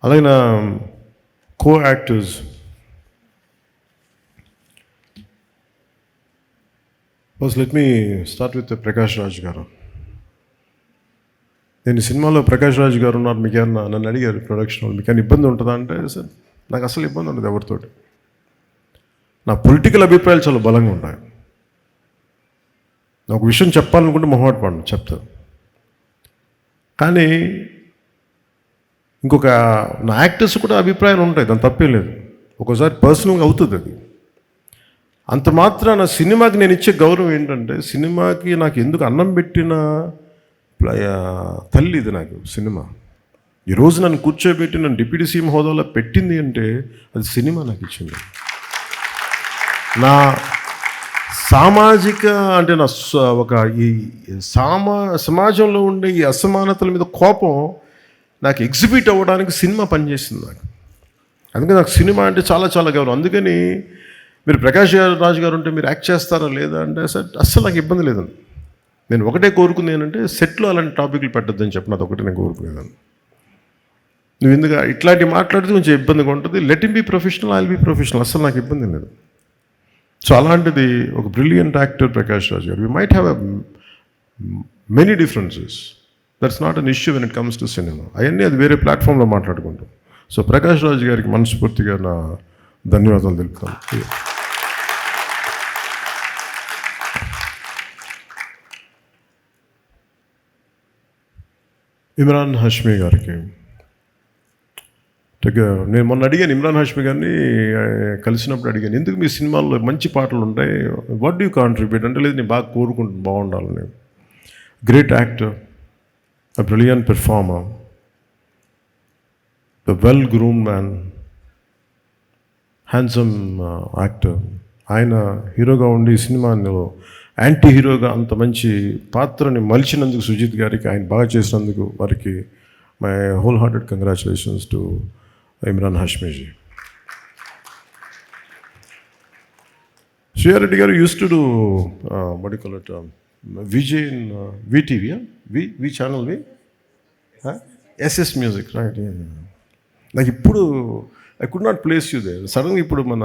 Speaker 1: అలాగే నా co actors first let me start with Prakash Raj గారు. నేను ఈ సినిమాలో ప్రకాష్ రాజ్ గారు ఉన్నారు, మీకు ఏమన్నా నన్ను అడిగారు ప్రొడక్షన్ వాళ్ళు మీకు ఏమైనా ఇబ్బంది ఉంటుందా అంటే సార్ నాకు అసలు ఇబ్బంది ఉండదు ఎవరితోటి. నా పొలిటికల్ అభిప్రాయాలు చాలా బలంగా ఉంటాయి. నాకు విషయం చెప్పాలనుకుంటే మొహమాట పడను, చెప్తాను. కానీ ఇంకొక నా యాక్టర్స్ కూడా అభిప్రాయాలు ఉంటాయి, దాని తప్పేం లేదు. ఒక్కోసారి పర్సనల్గా అవుతుంది అది. అంత మాత్రాన సినిమాకి నేను ఇచ్చే గౌరవం ఏంటంటే సినిమాకి నాకు ఎందుకు అన్నం పెట్టిన తల్లి ఇది నాకు సినిమా. ఈరోజు నన్ను కూర్చోబెట్టి నన్ను డిప్యూటీ సీఎం హోదాలో పెట్టింది అంటే అది సినిమా నాకు ఇచ్చింది. నా సామాజిక అంటే నా ఒక ఈ సమాజంలో ఉండే ఈ అసమానతల మీద కోపం నాకు ఎగ్జిబిట్ అవ్వడానికి సినిమా పనిచేసింది నాకు. అందుకని నాకు సినిమా అంటే చాలా చాలా గౌరవం. అందుకని మీరు ప్రకాష్ రాజ్ గారు ఉంటే మీరు యాక్ట్ చేస్తారా లేదా అంటే సార్ అస్సలు నాకు ఇబ్బంది లేదండి. నేను ఒకటే కోరుకుంది ఏంటంటే సెట్లో అలాంటి టాపిక్లు పెట్టద్దని చెప్పిన అది ఒకటే నేను కోరుకునేదాన్ని. నువ్వు ఎందుకు ఇట్లాంటి మాట్లాడితే కొంచెం ఇబ్బందిగా ఉంటుంది. Let him be professional, I will be professional, అస్సలు నాకు ఇబ్బంది లేదు. సో అలాంటిది ఒక బ్రిలియంట్ యాక్టర్ ప్రకాష్ రాజ్ గారు. We might have many differences, that's not an issue when it comes to cinema. అవన్నీ అది వేరే ప్లాట్ఫామ్లో మాట్లాడుకుంటాం. సో ప్రకాష్ రాజ్ గారికి మనస్ఫూర్తిగా నా ధన్యవాదాలు తెలుపుతాను. ఇమ్రాన్ హాష్మీ గారికి నేను మొన్న అడిగాను, ఇమ్రాన్ హాష్మీ గారిని కలిసినప్పుడు అడిగాను, ఎందుకు మీ సినిమాల్లో మంచి పాటలు ఉంటాయి, వాట్ డూ యూ కాంట్రిబ్యూట్ అంటే, లేదు నేను బాగా కోరుకుంటున్నాను బాగుండాలని. Great actor, a brilliant performer, the well groomed man, handsome actor. ఆయన హీరోగా ఉండి సినిమాలో యాంటీ హీరోగా అంత మంచి పాత్రని మలిచినందుకు సుజిత్ గారికి, ఆయన బాగా చేసినందుకు వారికి my whole hearted congratulations to Imran హాష్మీజీ. Shriya Reddy గారు use to do what you call it Vijay in VTV, we channel, SS music, right. నాకు ఇప్పుడు I could not place you they. సడన్గా ఇప్పుడు మన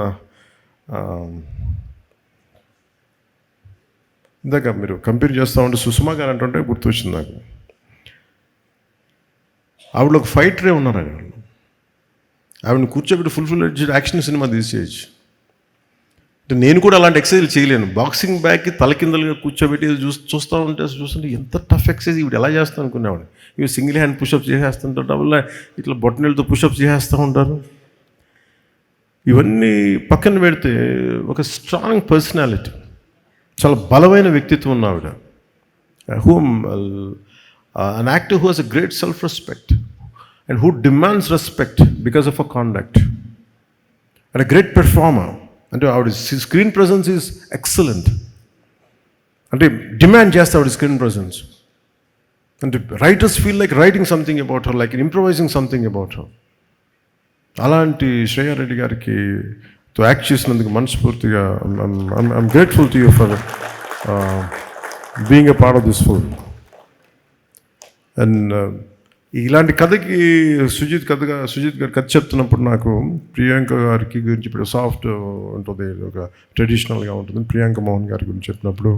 Speaker 1: ఇందాక మీరు కంపేర్ చేస్తూ ఉంటే సుష్మా గారు అంటుంటే గుర్తొచ్చింది నాకు. ఆవిడ ఒక ఫైటరే ఉన్నారు. ఆవిడని కూర్చోబెట్టి ఫుల్ యాక్షన్ సినిమా తీసేయచ్చు. అంటే నేను కూడా అలాంటి ఎక్సర్సైజ్ చేయలేను. బాక్సింగ్ బ్యాగ్కి తలకిందలుగా కూర్చోబెట్టి చూస్తుంటే ఎంత టఫ్ ఎక్సర్సైజ్ ఇవి ఎలా చేస్తాను అనుకునేవాడు. ఇవి సింగిల్ హ్యాండ్ పుషప్స్ చేసేస్తుంటారు, డబుల్ ఇట్లా బొట్టనీళ్ళతో పుషప్స్ చేసేస్తూ ఉంటారు. ఇవన్నీ పక్కన పెడితే ఒక స్ట్రాంగ్ పర్సనాలిటీ, చాలా బలమైన వ్యక్తిత్వం ఉన్న ఆవిడ. an actor who has a great self-respect and who demands respect because of her conduct, and a great performer. అంటే ఆవిడ స్క్రీన్ ప్రెజెన్స్ ఈజ్ ఎక్సలెంట్. అంటే డిమాండ్ చేస్తే ఆవిడ స్క్రీన్ ప్రెజెన్స్. అంటే writers feel like writing something about her, like improvising something about her. అలాంటి శ్రేయారెడ్డి గారికి తో act చేసినందుకు మనస్ఫూర్తిగా I'm grateful to you for being a part of this film. And ఇలాంటి కథకి సుజిత్ గారు కథ చెప్తున్నప్పుడు నాకు ప్రియాంక గారికి గురించి, ఇప్పుడు సాఫ్ట్ ఉంటుంది, ఒక ట్రెడిషనల్గా ఉంటుంది, ప్రియాంక మోహన్ గారి గురించి చెప్పినప్పుడు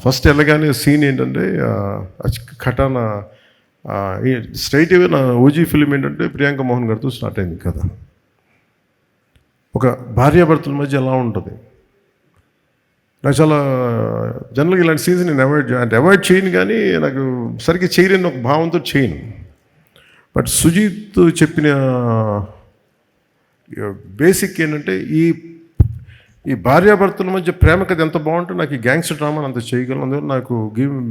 Speaker 1: ఫస్ట్ వెళ్ళగానే సీన్ ఏంటంటే కటాన స్ట్రైట్ అవే నా ఓజీ ఫిలిం ఏంటంటే ప్రియాంక మోహన్ గారితో స్టార్ట్ అయింది కదా. ఒక భార్యాభర్తల మధ్య ఎలా ఉంటుంది, నాకు చాలా జనరల్గా ఇలాంటి సీన్స్ నేను అవాయిడ్ చేయను, కానీ నాకు సరిగ్గా చేయలేని ఒక భావంతో చేయను. బట్ సుజిత్ చెప్పిన బేసిక్ ఏంటంటే ఈ భార్యాభర్తల మధ్య ప్రేమ కథ ఎంత బాగుంటే నాకు ఈ గ్యాంగ్స్టర్ డ్రామాని అంత చేయగలను. అందువల్ల నాకు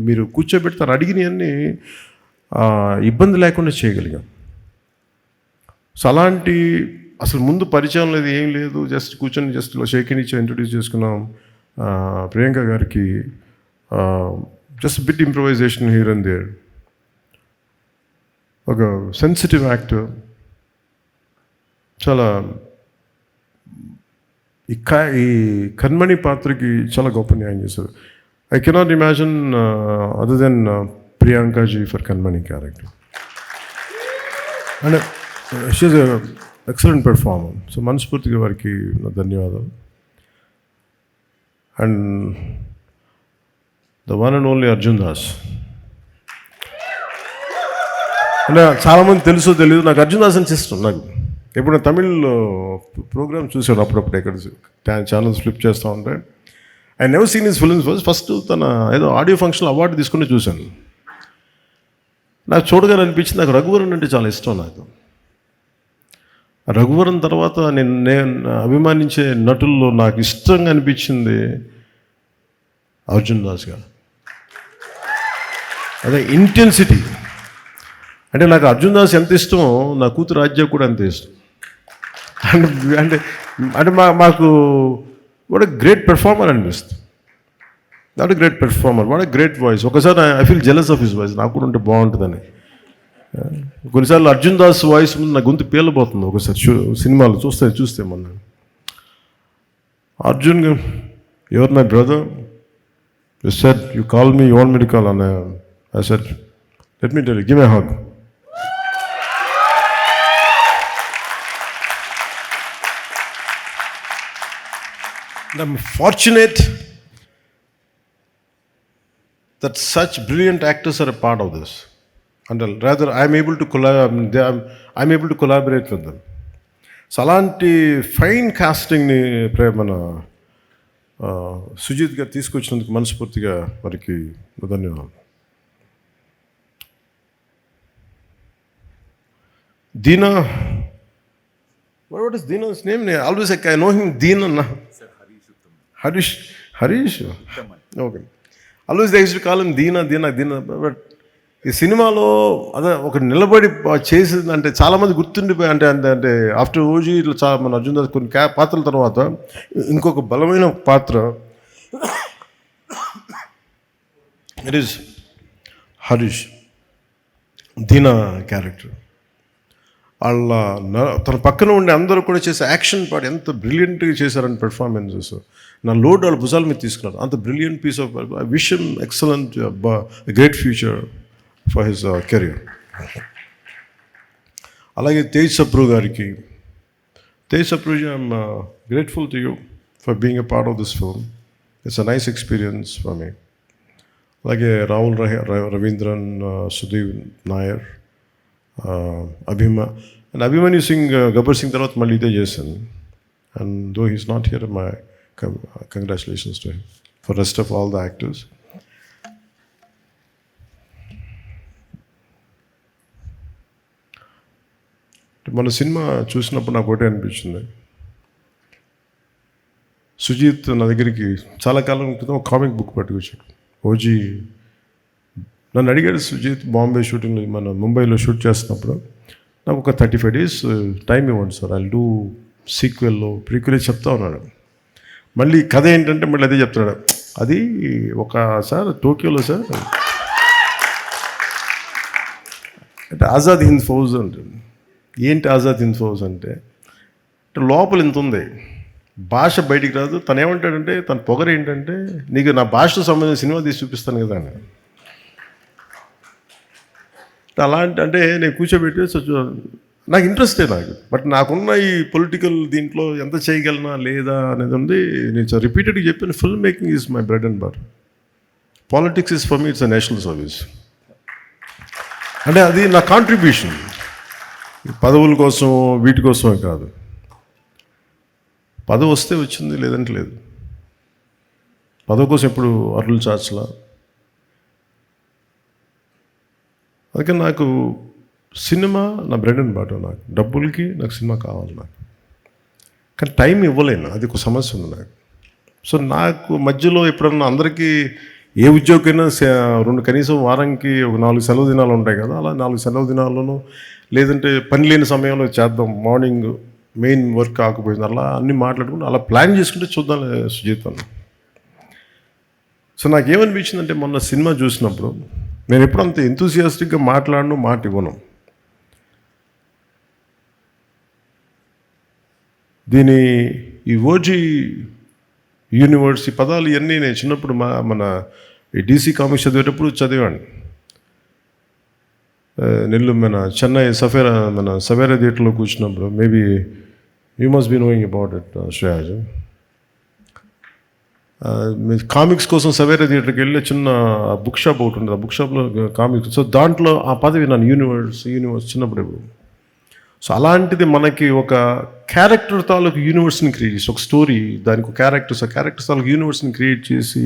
Speaker 1: మీరు కూర్చోబెడతారు అడిగినవన్నీ ఇబ్బంది లేకుండా చేయగలిగాం. సో అలాంటి అసలు ముందు పరిచయం లేదు, ఏం లేదు, జస్ట్ కూర్చొని జస్ట్ షేకింగ్ ఇచ్చి ఇంట్రొడ్యూస్ చేసుకున్నాం. ప్రియాంక గారికి just bit improvisation here and there. ఒక సెన్సిటివ్ యాక్టర్, చాలా ఈ కన్మణి పాత్రకి చాలా గొప్ప న్యాయం చేశారు. I cannot imagine other then ప్రియాంకాజీ for Kanmani character. And she is excellent performer. So మనస్ఫూర్తిగా వారికి నా ధన్యవాదాలు. And the one and only Arjun Das. అంటే చాలామంది తెలుసో తెలియదు, నాకు అర్జున్ దాస్ అని ఇష్టం. నాకు ఎప్పుడు తమిళ్లో ప్రోగ్రామ్ చూశాను అప్పుడప్పుడు, ఎక్కడ ఛానల్స్ ఫ్లిప్ చేస్తూ ఉంటే. I never seen his films. First తన ఏదో ఆడియో ఫంక్షన్ అవార్డు తీసుకుని చూశాను. నాకు చూడగానే అనిపించింది, నాకు రఘువరన్ అంటే చాలా ఇష్టం. నాకు రఘువరన్ తర్వాత నేను అభిమానించే నటుల్లో నాకు ఇష్టంగా అనిపించింది అర్జున్ దాస్ గారు. అదే ఇంటెన్సిటీ. అంటే నాకు అర్జున్ దాస్ ఎంత ఇష్టమో నా కూతురు రాజ్య కూడా అంతే ఇష్టం. అంటే అంటే మాకు వాట్ ఎ గ్రేట్ పెర్ఫార్మర్ అనిపిస్తుంది. Not a great performer, what a great voice. ఒకసారి I feel jealous of his voice, నాకు కూడా ఉంటే బాగుంటుందని. కొన్నిసార్లు అర్జున్ దాస్ వాయిస్ ముందు నా గొంతు పేలిపోతుంది. ఒకసారి సినిమాలు చూస్తే మొన్న Arjun, your my brother, you said you call me, you want me to call, and I said, let me tell you, give me a hug. I'm fortunate that such brilliant actors are a part of this, and rather I'm able to collaborate with them. So అలాంటి fine కాస్టింగ్ని మన సుజిత్ గారు తీసుకొచ్చినందుకు మనస్ఫూర్తిగా వారికి ధన్యవాదాలు. Dina, what is Dina's name? Always I know him Dina. Sir, Harish. Okay. Always they used to call him Dina. But ఈ సినిమాలో అదే ఒక నిలబడి చేసింది అంటే చాలామంది గుర్తుండిపోయి, అంటే ఆఫ్టర్ ఓజీ ఇట్లా చాలా మన అర్జున్ దాస్ కొన్ని పాత్రల తర్వాత ఇంకొక బలమైన పాత్ర ఇట్ ఈస్ హరీష్. దీనా క్యారెక్టర్ వాళ్ళ తన పక్కన ఉండే అందరూ కూడా చేసే యాక్షన్ పార్ట్ ఎంత బ్రిలియంట్గా చేశారని పెర్ఫార్మెన్సెస్. నా లోడ్ వాళ్ళ భుజాల మీద తీసుకున్నారు. అంత బ్రిలియంట్ పీస్ ఆఫ్ విషయం, excellent, great future for his career. అలాగే తేజ్ సప్రూ గారికి, Tej Sapru ji, I'm grateful to you for being a part of this film. It's a nice experience for me. అలాగే రాహుల్ రవీంద్రన్, సుధీర్ నాయర్, అభిమన్యు సింగ్, గబ్బర్ సింగ్ తర్వాత మళ్ళీ ఇదే చేశాను. And though he's not here, my congratulations to him for rest of all the actors. మన cinema చూసినప్పుడు నాకు ఒకటే అనిపించింది, సుజిత్ నా దగ్గరికి చాలా కాలం క్రితం ఒక కామిక్ బుక్ పట్టుకొచ్చాడు. ఓజీ నన్ను అడిగాడు, సుజిత్ బాంబే షూటింగ్ మన ముంబైలో షూట్ చేస్తున్నప్పుడు నాకు ఒక 35 days టైం ఇవ్వండి సార్, ఐ డూ సీక్వెల్లో ప్రీక్వెల్ చెప్తా ఉన్నాడు. మళ్ళీ కథ ఏంటంటే మళ్ళీ అదే చెప్తున్నాడు. అది సార్ టోక్యోలో సార్ అంటే ఆజాద్ హింద్ ఫౌజ్ ఉంటుంది. ఏంటి ఆజాద్ హింద్ ఫౌజ్ అంటే లోపల ఇంత ఉంది, భాష బయటికి రాదు. తను ఏమంటాడంటే, తన పొగరు ఏంటంటే, నీకు నా భాషతో సంబంధించిన సినిమా తీసి చూపిస్తాను కదా అని. అలాంటి అంటే నేను కూర్చోబెట్టి నాకు ఇంట్రెస్టే నాకు, బట్ నాకున్న ఈ పొలిటికల్ దీంట్లో ఎంత చేయగలనా లేదా అనేది ఉంది. నేను రిపీటెడ్గా చెప్పాను, film making is my bread and butter. Politics is for me it's a national service. అంటే అది నా కాంట్రిబ్యూషన్, పదవుల కోసం వీటి కోసమే కాదు. పదవి వస్తే వచ్చింది, లేదంటే లేదు. పదవి కోసం ఎప్పుడు అరులు చాచలా. అందుకే నాకు సినిమా నా బ్రెడ్ అండ్ బటర్. నాకు డబ్బులకి నాకు సినిమా కావాలి నాకు, కానీ టైం ఇవ్వలేను, అది ఒక సమస్య ఉంది నాకు. సో నాకు మధ్యలో ఎప్పుడన్నా అందరికీ ఏ ఉద్యోగమైనా కనీసం వారానికి ఒక 4 సెలవు దినాలు ఉంటాయి కదా, అలా 4 సెలవు దినాల్లోనూ లేదంటే పని లేని సమయంలో చేద్దాం, మార్నింగ్ మెయిన్ వర్క్ కాకపోయింది, అలా అన్నీ మాట్లాడుకుంటూ అలా ప్లాన్ చేసుకుంటే చూద్దాం సుజిత్ అన్న. సో నాకేమనిపించిందంటే మొన్న సినిమా చూసినప్పుడు నేను ఎప్పుడు అంత ఎంతూసియాస్టిక్గా మాట్లాడను, మాట ఇవ్వను. దీని ఈ ఓజీ యూనివర్స్ ఈ పదాలు ఇవన్నీ నేను చిన్నప్పుడు మన ఈ డీసీ కామిక్స్ చదివేటప్పుడు చదివాను. మన చెన్నై సవేరా థియేటర్లో కూర్చున్నప్పుడు, maybe you must be knowing about it Shreyas. Comics కోసం సవేరా థియేటర్కి వెళ్ళి చిన్న బుక్ షాప్ ఒకటి ఉంటుంది, ఆ బుక్ షాప్లో కామిక్స్. సో దాంట్లో ఆ పదవి నన్ను యూనివర్స్ చిన్నప్పుడు ఎప్పుడు. సో అలాంటిది మనకి ఒక క్యారెక్టర్ తాలూకు యూనివర్స్ని క్రియేట్ చేసి, ఒక స్టోరీ దానికి క్యారెక్టర్స్ తాలూకు యూనివర్స్ని క్రియేట్ చేసి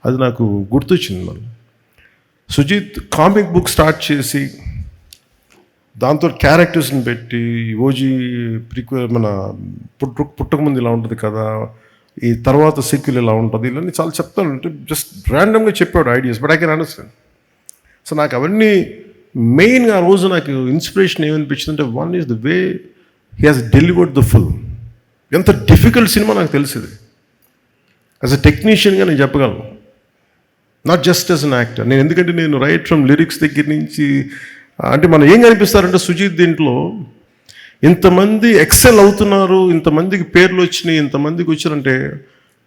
Speaker 1: అది నాకు గుర్తొచ్చింది. మనం సుజిత్ కామిక్ బుక్ స్టార్ట్ చేసి దాంతో క్యారెక్టర్స్ని పెట్టి ఓజీ మన పుట్టకముందు ఇలా ఉంటుంది కదా, ఈ తర్వాత సీక్వెల్ ఇలా ఉంటుంది, ఇలాన్నీ చాలా చెప్తాను. అంటే జస్ట్ ర్యాండమ్గా చెప్పాడు ideas, but I can understand. So నాకు అవన్నీ మెయిన్గా ఆ రోజు నాకు ఇన్స్పిరేషన్ ఏమనిపించింది అంటే, one is the way he has delivered the film. ఎంత డిఫికల్ట్ సినిమా నాకు తెలిసింది. యాజ్ అ టెక్నీషియన్గా నేను చెప్పగలను, not just as an actor. ఎందుకంటే నేను రైట్ ఫ్రమ్ లిరిక్స్ దగ్గర నుంచి, అంటే మనం ఏం కనిపిస్తారంటే సుజిత్ దీంట్లో ఇంతమంది ఎక్సెల్ అవుతున్నారు, ఇంతమందికి పేర్లు వచ్చినాయి, ఇంతమందికి వచ్చారంటే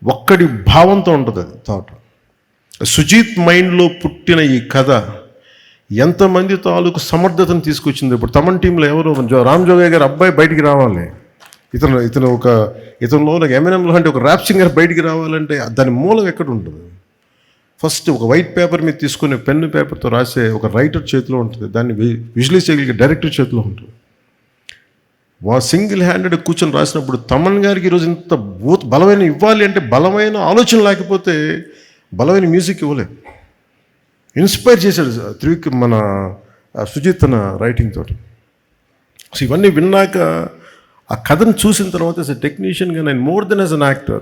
Speaker 1: ఒక్కడి భావంతో ఉంటుంది అది థాట్. సుజిత్ మైండ్లో పుట్టిన ఈ కథ ఎంతమంది తాలూకు సమర్థతను తీసుకొచ్చింది. ఇప్పుడు తమన్ టీంలో ఎవరో రామ్ జోగయ్య గారు అబ్బాయి బయటికి రావాలి, ఇతనిలో నాకు ఎంఎన్ఎంలో అంటే ఒక ర్యాప్ సింగర్ బయటికి రావాలంటే దాని మూలం ఎక్కడ ఉంటుంది? ఫస్ట్ ఒక వైట్ పేపర్ మీద తీసుకుని పెన్ను పేపర్తో రాసే ఒక రైటర్ చేతిలో ఉంటుంది, దాన్ని విజువలైజ్ చేయగలిగే డైరెక్టర్ చేతిలో ఉంటుంది. సింగిల్ హ్యాండెడ్ కూర్చొని రాసినప్పుడు తమన్ గారికి ఈరోజు ఇంత బలమైన ఇవ్వాలి అంటే బలమైన ఆలోచన లేకపోతే బలమైన మ్యూజిక్ ఇవ్వలేదు. ఇన్స్పైర్ చేశాడు మన సుజిత్ తన రైటింగ్ తోటి. సో ఇవన్నీ విన్నాక ఆ కథను చూసిన తర్వాత యాజ్ ఎ టెక్నీషియన్గా నేను more than as an actor,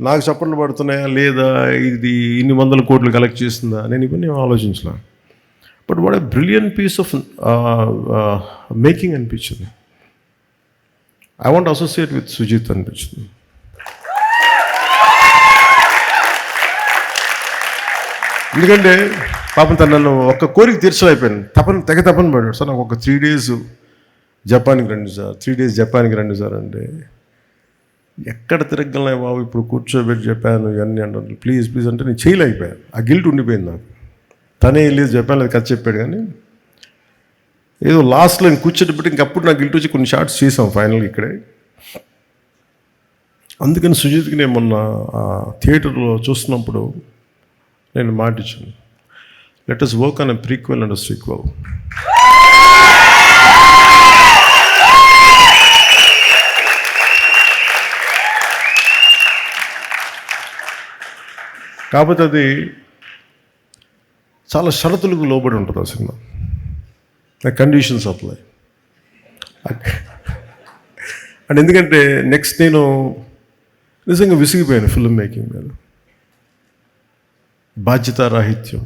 Speaker 1: నాకు చప్పట్లు పడుతున్నాయా లేదా, ఇది ఇన్ని 100 కోట్లు కలెక్ట్ చేస్తుందా, నేను ఇవన్నీ ఆలోచించలే. But what a brilliant piece of making అనిపించింది. I want associate with Sujeeth అనిపించింది. ఎందుకంటే పాపం తను నన్ను ఒక్క కోరిక తీర్చలేకపోయాను, తెగ తపన పడ్డాడు. సార్ నాకు ఒక 3 days జపాన్కి రండి సార్, 3 days జపాన్కి రండి సార్ అంటే, ఎక్కడ తిరగలనే బాబు, ఇప్పుడు కూర్చోబెట్టి చెప్పాను ఇవన్నీ అంటాను, ప్లీజ్ అంటే నేను చేయలేకపోయాను. ఆ గిల్ట్ ఉండిపోయింది నాకు. తనే వెళ్ళి జపాన్లో కథ చెప్పాడు, కానీ ఏదో లాస్ట్లో ఇంక కూర్చోబెట్టి ఇంకప్పుడు నాకు గిల్ట్ వచ్చి కొన్ని షార్ట్స్ చేసాం ఫైనల్గా ఇక్కడే. అందుకని సుజిత్కి నేను మొన్న థియేటర్లో చూస్తున్నప్పుడు నేను మాట ఇచ్చాను, let us work on a prequel and a sequel. కాకపోతే అది చాలా షరతులకు లోబడి ఉంటుంది ఆ సినిమా, కండిషన్స్ అప్లై. అండ్ ఎందుకంటే నెక్స్ట్ నేను నిజంగా విసిగిపోయాను ఫిల్మ్ మేకింగ్ మీద. బాధ్యతారాహిత్యం,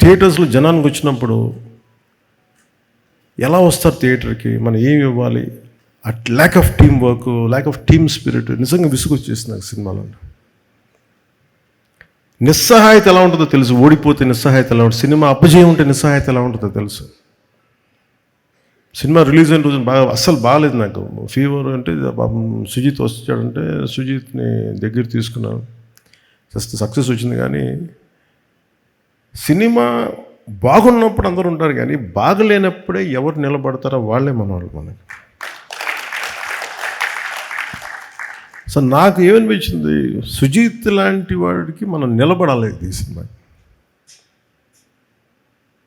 Speaker 1: థియేటర్స్లో జనానికి వచ్చినప్పుడు ఎలా వస్తారు థియేటర్కి, మనం ఏమి ఇవ్వాలి, at lakh of team work, lakh of team spirit నిజంగా విసుగొచ్చేస్తుంది నాకు సినిమాలో. నిస్సహాయత ఎలా ఉంటుందో తెలుసు, ఓడిపోతే నిస్సహాయత ఎలా ఉంటుంది, సినిమా అపజయం ఉంటే నిస్సహాయత ఎలా ఉంటుందో తెలుసు. సినిమా రిలీజ్ అయిన రోజు అస్సలు బాగాలేదు నాకు, ఫీవర్. అంటే సుజిత్ వచ్చాడంటే సుజిత్ని దగ్గర తీసుకున్నాను, జస్ట్ సక్సెస్ వచ్చింది. కానీ సినిమా బాగున్నప్పుడు అందరూ ఉంటారు, కానీ బాగలేనప్పుడే ఎవరు నిలబడతారో వాళ్ళే మనవాళ్ళు మనకి. సో నాకు ఏమనిపించింది, సుజిత్ లాంటి వాడికి మనం నిలబడాలి ఈ సినిమా.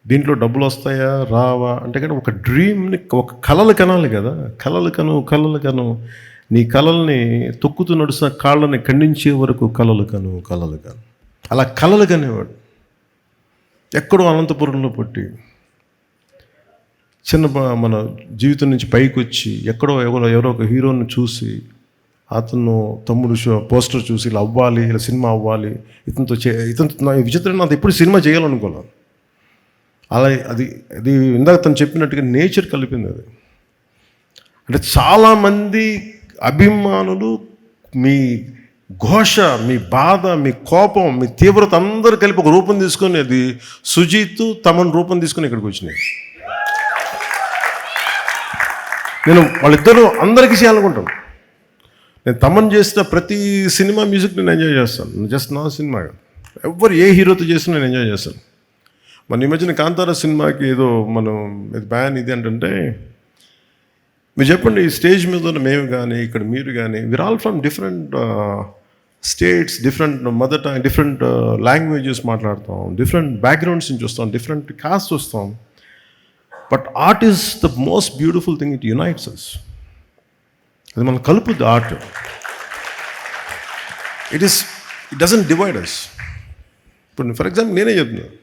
Speaker 1: దీంట్లో డబ్బులు వస్తాయా రావా అంటే, కానీ ఒక డ్రీమ్ని, ఒక కలలు కనాలి కదా, కలలు కను, నీ కలల్ని తొక్కుతూ నడుస్తున్న కాళ్ళని ఖండించే వరకు కలలు కను. అలా కలలు కనేవాడు. ఎక్కడో అనంతపురంలో పుట్టి మన జీవితం నుంచి పైకి వచ్చి ఎక్కడో ఎవరో ఒక హీరోని చూసి అతను తమ్ముడు పోస్టర్ చూసి ఇలా అవ్వాలి, ఇలా సినిమా అవ్వాలి, ఇతనితో నా విచిత్రం, నాకు ఎప్పుడు సినిమా చేయాలనుకోలేదు. అలా అది ఇందాక తను చెప్పినట్టుగా నేచర్ కలిపింది అది. అంటే చాలామంది అభిమానులు మీ ఘోష, మీ బాధ, మీ కోపం, మీ తీవ్రత అందరూ కలిపి ఒక రూపం తీసుకొని, అది సుజీత్ తమన్ రూపం తీసుకొని ఇక్కడికి వచ్చినాయి. నేను వాళ్ళిద్దరూ అందరికీ చేయాలనుకుంటాను. నేను తమన్ చేసిన ప్రతి సినిమా మ్యూజిక్ నేను ఎంజాయ్ చేస్తాను. జస్ట్ నా సినిమా ఎవరు ఏ హీరోతో చేసినా నేను ఎంజాయ్ చేస్తాను. మన ఈ మధ్యన కాంతారా సినిమాకి ఏదో మనం బ్యాన్ ఇది అంటే, మీరు చెప్పండి, ఈ స్టేజ్ మీద ఉన్న మేము కానీ ఇక్కడ మీరు కానీ, we are all from different states, different mother tongue, different languages మాట్లాడతాం, డిఫరెంట్ బ్యాక్గ్రౌండ్స్ నుంచి వస్తాం, డిఫరెంట్ కాస్ట్ వస్తాం. But art is the most beautiful thing, it unites us. అది మనం కలుపుద్ది art. It doesn't divide us. ఇప్పుడు ఫర్ ఎగ్జాంపుల్ నేనే చెప్తున్నాను,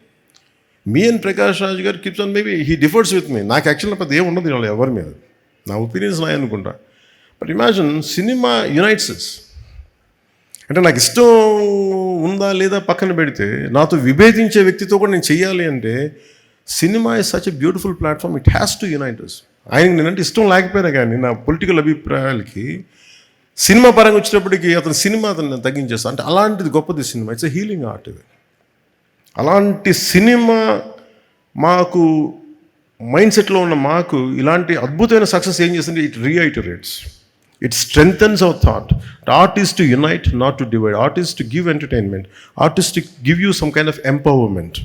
Speaker 1: me and Prakash Raj garu keeps on, maybe he differs with me. నాకు యాక్చువల్గా పెద్ద ఏమి ఉండదు వాళ్ళు ఎవరి మీద, నా ఒపీనియన్స్ నాయ అనుకుంటా. But imagine, cinema unites us. అంటే నాకు ఇష్టం ఉందా లేదా పక్కన పెడితే, నాతో విభేదించే వ్యక్తితో కూడా నేను చెయ్యాలి అంటే, cinema is such a beautiful platform, it has to unite us. ఆయనకి నేనంటే ఇష్టం లేకపోయినా కానీ, నా పొలిటికల్ అభిప్రాయాలకి సినిమా పరంగా వచ్చినప్పటికీ అతను తగ్గించేస్తాను. అంటే అలాంటిది గొప్పది cinema. It's a healing art ఇది. అలాంటి సినిమా మాకు మైండ్ సెట్లో ఉన్న మాకు ఇలాంటి అద్భుతమైన సక్సెస్ ఏం చేస్తుంది, it reiterates, it strengthens our thought. Art is to unite, not to divide. Art is to give entertainment. Art is to give you some kind of empowerment.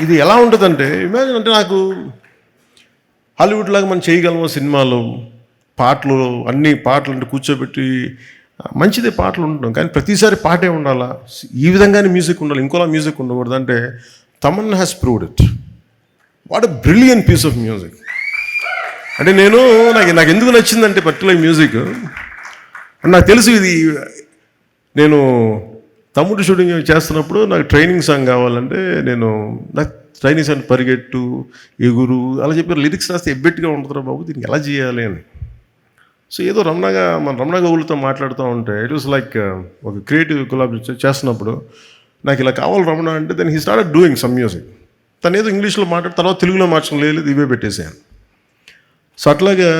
Speaker 1: ఇది ఎలా ఉంటుందంటే, ఇమాజిన్, అంటే నాకు హాలీవుడ్ లాగా మనం చేయగలము సినిమాలో, పాటలు, అన్ని పాటలు అంటే కూర్చోబెట్టి మంచిదే పాటలు ఉండడం, కానీ ప్రతిసారి పాటే ఉండాలా, ఈ విధంగానే మ్యూజిక్ ఉండాలి, ఇంకోలా మ్యూజిక్ ఉండకూడదు అంటే, Thaman has proved it. What a brilliant piece of music. అంటే నాకు ఎందుకు నచ్చిందంటే పర్టికులర్ మ్యూజిక్, నాకు తెలుసు ఇది. నేను తమ్ముడు షూటింగ్ చేస్తున్నప్పుడు నాకు ట్రైనింగ్ సాంగ్ కావాలంటే, నాకు ట్రైనింగ్ సాంగ్ పరిగెట్టు, ఎగురు అలా చెప్పారు. లిరిక్స్ రాస్తే ఎబ్బెట్టుగా ఉంటుందిరా బాబు, దీనికి ఎలా చేయాలి అని. సో ఏదో రమణ గౌలుతో మాట్లాడుతూ ఉంటే, ఇట్ వాస్ లైక్ ఒక క్రియేటివ్ కొలాబ్ చేస్తున్నప్పుడు, నాకు ఇలా కావాలి రమణ అంటే, then he started doing some music. తను ఏదో ఇంగ్లీష్లో మాట్లాడి తర్వాత తెలుగులో మార్చడం లేదు, ఇవే పెట్టేసాను. సో అట్లాగే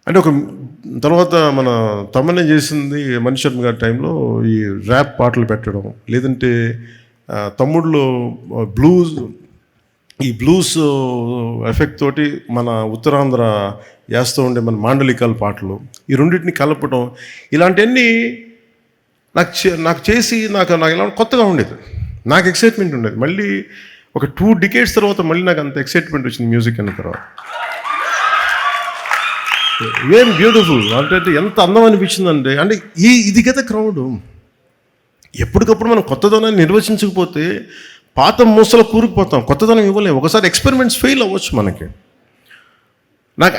Speaker 1: అంటే ఒక తర్వాత మన తమన్నే చేసింది మణి శర్మ గారి టైంలో ఈ ర్యాప్ పాటలు పెట్టడం, లేదంటే తమ్ముడులో ఈ బ్లూస్ ఎఫెక్ట్ తోటి మన ఉత్తరాంధ్ర వేస్తూ ఉండే మన మాండలికాల పాటలు, ఈ రెండింటిని కలపడం, ఇలాంటివన్నీ నాకు చేసి నాకు ఇలా కొత్తగా ఉండేది, నాకు ఎక్సైట్మెంట్ ఉండేది. మళ్ళీ ఒక 2 decades తర్వాత మళ్ళీ నాకు అంత ఎక్సైట్మెంట్ వచ్చింది మ్యూజిక్ అన్న తర్వాత. ఏం బ్యూటిఫుల్, అంటే ఎంత అందం అనిపించిందంటే, అంటే ఇది కదా క్రౌడ్. ఎప్పటికప్పుడు మనం కొత్తదనాన్ని నిర్వచించకపోతే పాత మూసలో కూరుకుపోతాం, కొత్తదనం ఇవ్వలేము. ఒకసారి ఎక్స్పెరిమెంట్స్ ఫెయిల్ అవ్వచ్చు మనకి.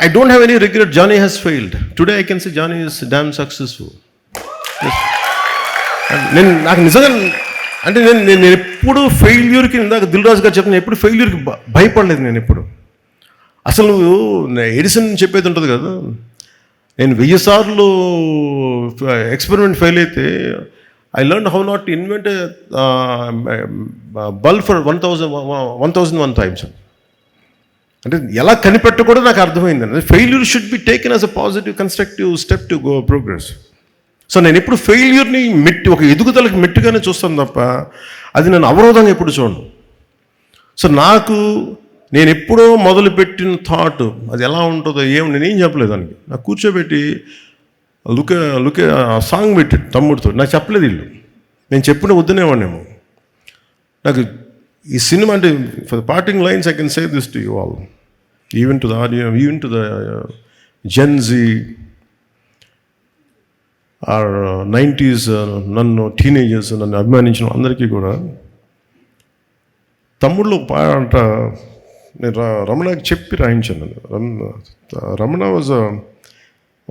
Speaker 1: I don't have any regret. Johnny has failed. Today I can say Johnny is damn successful. నాకు నిజంగా అంటే నేను ఎప్పుడు ఫెయిల్యూర్కి, ఇందాక దిల్ రాజు గారు చెప్పిన, ఎప్పుడు ఫెయిల్యూర్కి భయపడలేదు నేను ఎప్పుడు. అసలు ఎడిసన్ చెప్పేది ఉంటుంది కదా, నేను 1000 సార్లు ఎక్స్పెరిమెంట్ ఫెయిల్ అయితే, I learn how not to invent bulb for 1001 times. అంటే ఎలా కనిపెట్టకూడదు నాకు అర్థమైంది. Failure should be taken as a positive constructive step to go progress. So నేను ఎప్పుడు ఫెయిల్యూర్ని ఒక ఎదుగుదలకు మెట్టుగానే చూస్తాను తప్ప, అది నేను అవరోధంగా ఎప్పుడు చూడను. సో నేను ఎప్పుడో మొదలుపెట్టిన థాట్ అది ఎలా ఉంటుందో నేనేం చెప్పలేదు దానికి. నాకు కూర్చోబెట్టి లుకే సాంగ్ పెట్టి తమ్ముడితో నాకు చెప్పలేదు వీళ్ళు, నేను చెప్పిన వద్దనేవాడినేమో. నాకు ఈ సినిమా అంటే, for the parting lines I can say this to you all, even to the audience, even to the Gen Z or 90s నన్ను టీనేజర్స్ నన్ను అభిమానించిన అందరికీ కూడా, తమ్ముళ్ళు ఒక పాట నేను రమణకి చెప్పి రాయించాను. Ramana was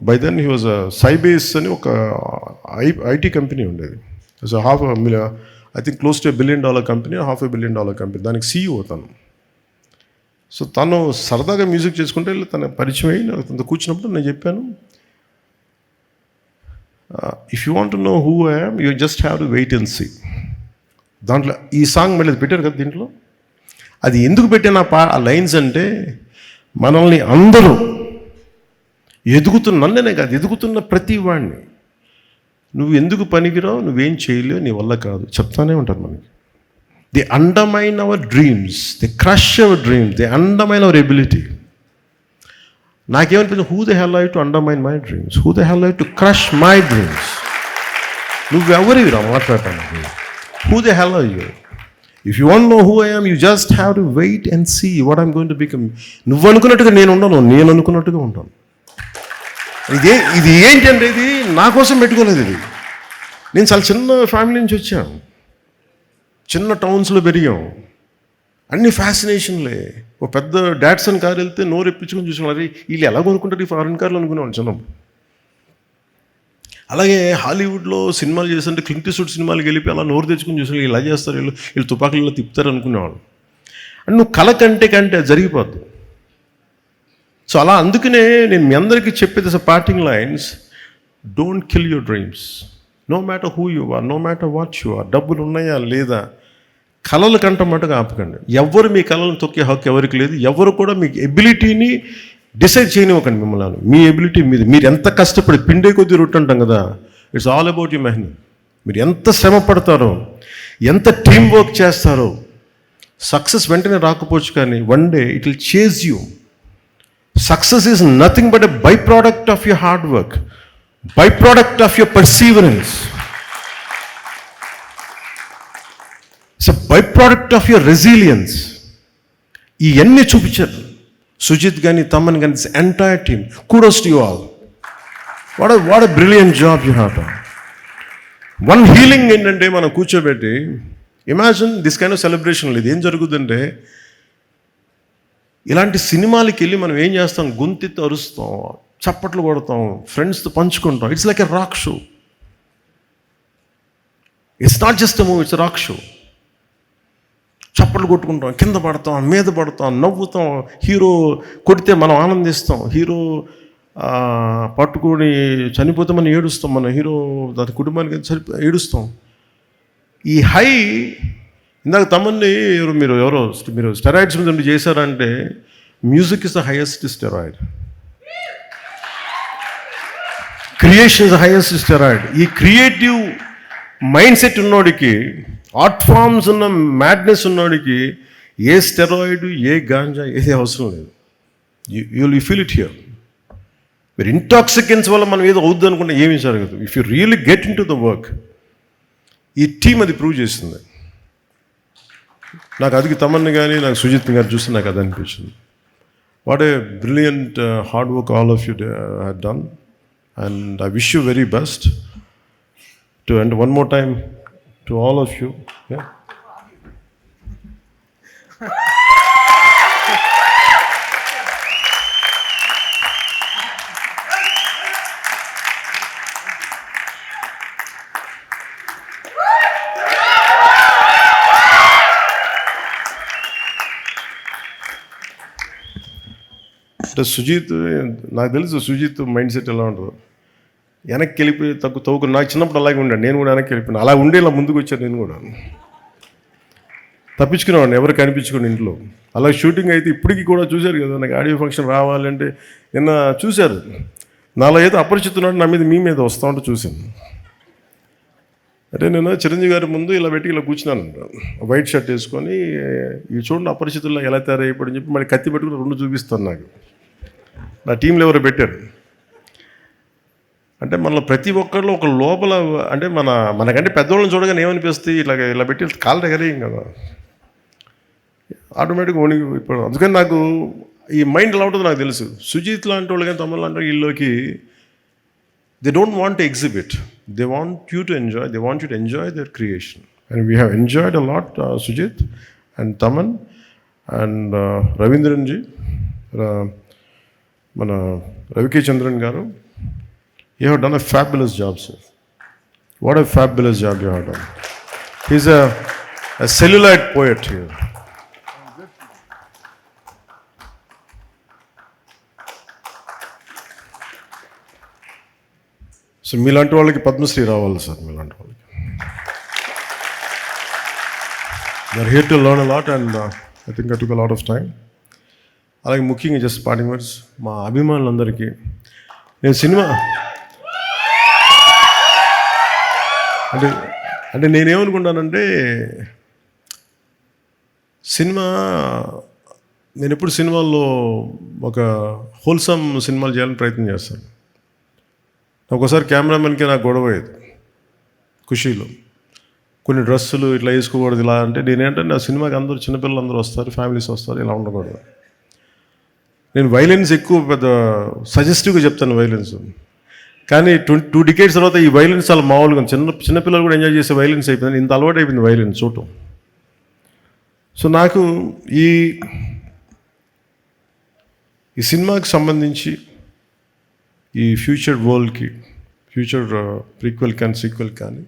Speaker 1: by then he was Sybase అని ఒక ఐటీ కంపెనీ ఉండేది. I think close to $1 billion company, $500 million company, దానికి CEO అవుతాను. సో తను సరదాగా మ్యూజిక్ చేసుకుంటే తన పరిచయం అయ్యి నాకు తనతో కూర్చున్నప్పుడు నేను చెప్పాను, if you want to know who I am you just have to wait and see. దాంట్లో ఈ సాంగ్ మళ్ళీ పెట్టారు కదా దీంట్లో, అది ఎందుకు పెట్టిన ఆ లైన్స్ అంటే, మనల్ని అందరూ నన్నే కాదు, ఎదుగుతున్న ప్రతి వాడిని నువ్వు ఎందుకు పనికిరావు, నువ్వేం చేయలేవు, నీ వల్ల కాదు చెప్తానే ఉంటారు మనకి. They undermine our dreams, they crush our dreams, they undermine our ability. నాకేమనిపించింది, who the hell I to undermine my dreams, who the hell I to crush my dreams. నువ్వెవరివిరా మాట్లాడటానికి? Who the hell are you? If you want know who I am you just have to wait and see what I'm going to become. నువ్వు అనుకున్నట్టుగా నేను ఉండను, నేను అనుకున్నట్టుగా ఉంటాను. ఇది ఏంటంటే, ఇది నా కోసం పెట్టుకోలేదు. ఇది నేను చాలా చిన్న ఫ్యామిలీ నుంచి వచ్చాను, చిన్న టౌన్స్లో పెరిగాం, అన్ని ఫ్యాసినేషన్లే. ఒక పెద్ద డాట్సన్ కారు వెళ్తే నోరు ఎప్పించుకొని చూసుకున్నారు, వీళ్ళు ఎలా కొనుక్కుంటారు ఈ ఫారెన్ కార్లు అనుకునేవాళ్ళు చిన్నప్పుడు. అలాగే హాలీవుడ్లో సినిమాలు చేస్తుంటే క్లింట్ ఈస్ట్వుడ్ సినిమాలకు వెళ్ళి అలా నోరు తెచ్చుకొని చూసి ఇలా చేస్తారు, వీళ్ళు తుపాకులు ఇలా తిప్పుతారు అనుకునేవాళ్ళు. అండ్ నువ్వు కళ కంటే అది జరిగిపోద్దు. సో అలా అందుకనే నేను మీ అందరికీ చెప్పేది parting lines, don't kill your dreams, no matter who you are, no matter what you are. డబ్బులు ఉన్నాయా లేదా, కళలు కంట మటుగా ఆపకండి. ఎవరు మీ కళలను తొక్కే హక్కు ఎవరికి లేదు. ఎవరు కూడా మీ ఎబిలిటీని డిసైడ్ చేయనివ్వకండి మిమ్మల్ని. మీ ఎబిలిటీ మీరు ఎంత కష్టపడి పిండే కొద్దీ రొట్టె అంటాం కదా, ఇట్స్ ఆల్ అబౌట్ యూ మెహనత్. మీరు ఎంత శ్రమ పడతారో, ఎంత టీమ్ వర్క్ చేస్తారో, సక్సెస్ వెంటనే రాకపోవచ్చు, కానీ one day it will chase you. Success is nothing but a byproduct of your hard work, byproduct of your perseverance. It's a byproduct of your resilience. ఇవన్నీ చూపించారు సుజిత్ కానీ, తమన్ కానీ, this entire team. kudos to you all. What a brilliant job you have done. One healing ఏంటంటే, మనం కూర్చోబెట్టి imagine this kind of celebration. ఇది ఏం జరుగుతుందంటే, ఇలాంటి సినిమాలకి వెళ్ళి మనం ఏం చేస్తాం, గొంతెత్తి అరుస్తాం, చప్పట్లు కొడతాం, ఫ్రెండ్స్తో పంచుకుంటాం. It's like a rock show. It's not just a movie, it's rock show. చప్పట్లు కొట్టుకుంటాం, కింద పడతాం, మీద పడతాం, నవ్వుతాం. హీరో కొడితే మనం ఆనందిస్తాం, హీరో పట్టుకొని చనిపోతే మనం ఏడుస్తాం, మన హీరో దాని కుటుంబానికి ఏడుస్తాం. ఈ హై ఇందాక తమన్ని మీరు స్టెరాయిడ్స్ మీద చేశారంటే, music is the highest steroid, creation is the highest steroid. ఈ క్రియేటివ్ మైండ్ సెట్ ఉన్నోడికి, ఆర్ట్ ఫామ్స్ ఉన్న మ్యాడ్నెస్ ఉన్నోడికి ఏ స్టెరాయిడ్, ఏ గాంజా, ఏది అవసరం లేదు. You feel it here. మీరు ఇంటాక్సికెన్స్ వల్ల మనం ఏదో అవుద్ది అనుకుంటే ఏమీ జరగదు. If you really get in to the work, ఈ టీం అది ప్రూవ్ చేస్తుంది. నాకు అది తమన్ని కానీ, నాకు సుజిత్ గారు చూస్తే నాకు అది అనిపించింది. What a brilliant hard work all of you have done, and I wish you very best to and one more time to all of you. అంటే సుజిత్, నాకు తెలుసు సుజిత్ మైండ్ సెట్ ఎలా ఉంటుందో. వెనక్కి వెళ్ళిపోయి తవ్వుకు నాకు చిన్నప్పుడు అలాగే ఉండాడు, నేను కూడా వెనక్కి వెళ్ళిపోయాను. అలా ఉండే ఇలా ముందుకు వచ్చాను, నేను కూడా తప్పించుకునేవాడిని, ఎవరు కనిపించుకుని ఇంట్లో. అలా షూటింగ్ అయితే ఇప్పటికీ కూడా చూశారు కదా, నాకు ఆడియో ఫంక్షన్ రావాలంటే నిన్న చూశారు, నాలో ఏదో అపరిచితున్నాడు నా మీద, మీ మీద వస్తూ ఉంటే చూశాను. అంటే నేను చిరంజీవి గారి ముందు ఇలా పెట్టి ఇలా కూర్చున్నాను, వైట్ షర్ట్ వేసుకొని, ఈ చూడండి అపరిచితుల్లో ఎలా తయారైపోయాడని చెప్పి మళ్ళీ కత్తి పెట్టుకుని రెండు చూపిస్తాను. నాకు నా టీంలో ఎవరు పెట్టారు అంటే, మనలో ప్రతి ఒక్కరిలో ఒక లోపల అంటే మనకంటే పెద్దవాళ్ళని చూడగానే ఏమనిపిస్తుంది, ఇలా పెట్టి కాలు దగ్గరేం కదా, ఆటోమేటిక్గా ఓని ఇప్పుడు. అందుకని నాకు ఈ మైండ్ ఎలా ఉంటుందో నాకు తెలుసు. సుజిత్ లాంటి వాళ్ళు కానీ, తమిళ లాంటి వీళ్ళకి they don't want to exhibit, they want you to enjoy, they want you to enjoy their creation. And we have enjoyed a lot, Sujit and Taman and Ravindran ji, mana Ravi K. Chandran garu, you have done a fabulous job, sir. What a fabulous job you have done. He's a celluloid poet here. So మీలాంటి వాళ్ళకి Padma Shri sir. మీలాంటి వాళ్ళకి you're here to learn a lot and I think I took a lot of time. అలాగే ముఖ్యంగా just parting words మా అభిమానులందరికీ, నేను cinema అంటే నేనేమనుకుంటానంటే, నేను ఎప్పుడు సినిమాల్లో ఒక హోల్సమ్ సినిమాలు చేయాలని ప్రయత్నం చేస్తాను. ఒకసారి కెమెరామెన్కి నాకు గొడవ అయ్యేది ఖుషీలో, కొన్ని డ్రెస్సులు ఇట్లా వేసుకోకూడదు ఇలా అంటే. నేనేంటంటే నా సినిమాకి అందరూ చిన్నపిల్లలు అందరూ వస్తారు, ఫ్యామిలీస్ వస్తారు, ఇలా ఉండకూడదు. నేను వైలెన్స్ ఎక్కువ పెద్ద సజెస్టివ్గా చెప్తాను వైలెన్స్, కానీ 2 డికేడ్స్ తర్వాత ఈ వైలెన్స్ చాలా మామూలుగా చిన్నపిల్లలు కూడా ఎంజాయ్ చేసే వైలెన్స్ అయిపోయింది. ఇంత అలవాటు అయిపోయింది వైలెన్స్ చూడటం. సో నాకు ఈ సినిమాకి సంబంధించి ఈ ఫ్యూచర్ వరల్డ్కి, ఫ్యూచర్ ప్రీక్వెల్ కానీ సీక్వెల్ కానీ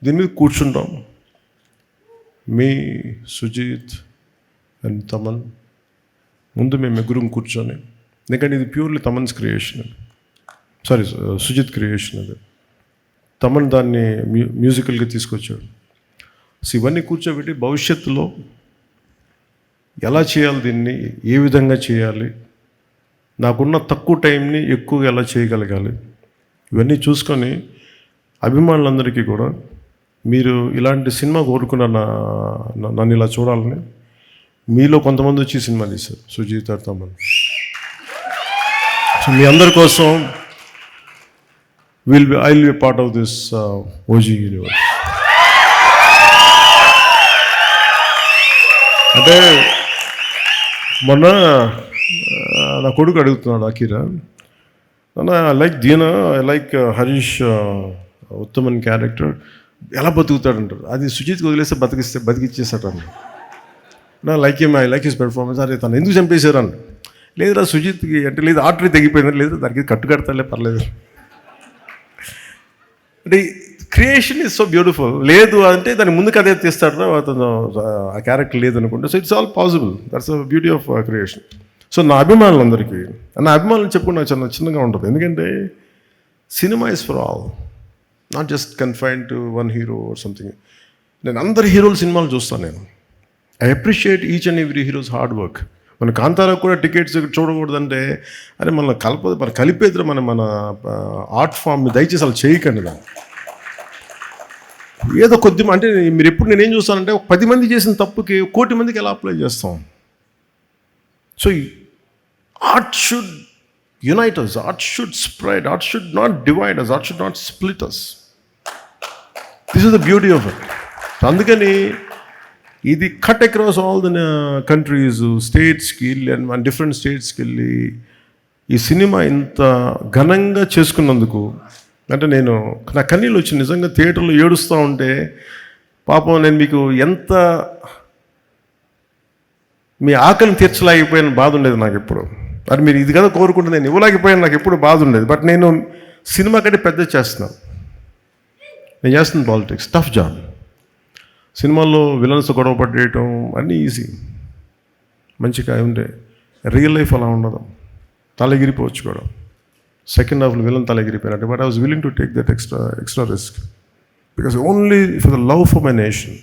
Speaker 1: దీని మీద కూర్చుంటాం. మీ సుజిత్ అండ్ తమన్ ముందు మేము ముగ్గురం కూర్చొని, ఎందుకంటే ఇది purely Thaman's creation, Sujeeth creation. అది తమన్ దాన్ని మ్యూజికల్గా తీసుకొచ్చాడు. సో ఇవన్నీ కూర్చోబెట్టి భవిష్యత్తులో ఎలా చేయాలి, దీన్ని ఏ విధంగా చేయాలి, నాకున్న తక్కువ టైంని ఎక్కువగా ఎలా చేయగలగాలి, ఇవన్నీ చూసుకొని అభిమానులందరికీ కూడా మీరు ఇలాంటి సినిమా కోరుకున్న నన్ను ఇలా చూడాలని, మీలో కొంతమంది వచ్చి సినిమా తీశారు, సుజిత్ తమన్. సో మీ అందరి కోసం I will be part of this OG universe. అంటే మొన్న నా కొడుకు అడుగుతున్నాడు, Akira, I like Deena, I like Harish Uttaman character, ఎలా బతుకుతాడంటారు. అది సుజిత్కి వదిలేస్తే బతికిచ్చేస్తాడు. నా లైక్ హిస్ పెర్ఫార్మెన్స్. అరే తను ఎందుకు చంపేశారు అని. లేదురా సుజిత్కి అంటే, లేదు ఆర్టరీ తెగిపోయింది, లేదు దానికి కట్టు కడతాలే పర్లేదు అంటే. Creation is so beautiful. లేదు అంటే దాని ముందుకు అదే తీస్తాడు, అతను ఆ క్యారెక్టర్ లేదనుకుంటే. So it's all possible. That's the beauty of creation. So నా అభిమానులందరికీ, నా అభిమానులు చెప్పుకుని నాకు చిన్నగా ఉంటుంది. ఎందుకంటే cinema is for all, not just confine to one hero or something. నేను అందరి హీరోల సినిమాలు చూస్తాను. నేను I appreciate each and every heroes hard work. మన కాంతారాకు కూడా టికెట్స్ చూడకూడదంటే, అరే మన కలిపేద్దరు మన ఆర్ట్ ఫామ్ని దయచేసి అలా చేయకండి. దాన్ని ఏదో కొద్ది అంటే మీరు ఎప్పుడు నేనేం చూస్తానంటే, 10 మంది చేసిన తప్పుకి 1 కోటి మందికి ఎలా అప్లై చేస్తాం. So art should unite us, art should spread, art should not divide us, art should not split us. This is the beauty of it. అందుకని ఇది cut across all the countries, స్టేట్స్కి వెళ్ళి అండ్ డిఫరెంట్ స్టేట్స్కి వెళ్ళి ఈ cinema ఇంత ఘనంగా చేసుకున్నందుకు, అంటే నా కన్నీళ్ళు వచ్చి నిజంగా థియేటర్లో ఏడుస్తూ ఉంటే, పాపం నేను మీకు ఎంత మీ ఆకలిని తీర్చలేకపోయిన బాధ ఉండేది నాకు ఎప్పుడు. అది మీరు ఇది కదా కోరుకుంటే నేను ఇవ్వలేకపోయాను, నాకు ఎప్పుడు బాధ ఉండేది. బట్ నేను సినిమా కంటే పెద్ద చేస్తున్నాను. నేను చేస్తున్నాను పాలిటిక్స్, టఫ్ జాబ్. సినిమాల్లో విలన్స్ గొడవ పట్టేయటం అన్నీ ఈజీ, మంచిగా ఉండే. రియల్ లైఫ్ అలా ఉండదు, తలెగిరిపోవచ్చు కూడా. సెకండ్ హాఫ్లో విలన్ తలెగిరిపోయినట్టు. But I was willing to take that extra risk because only for the love for my nation.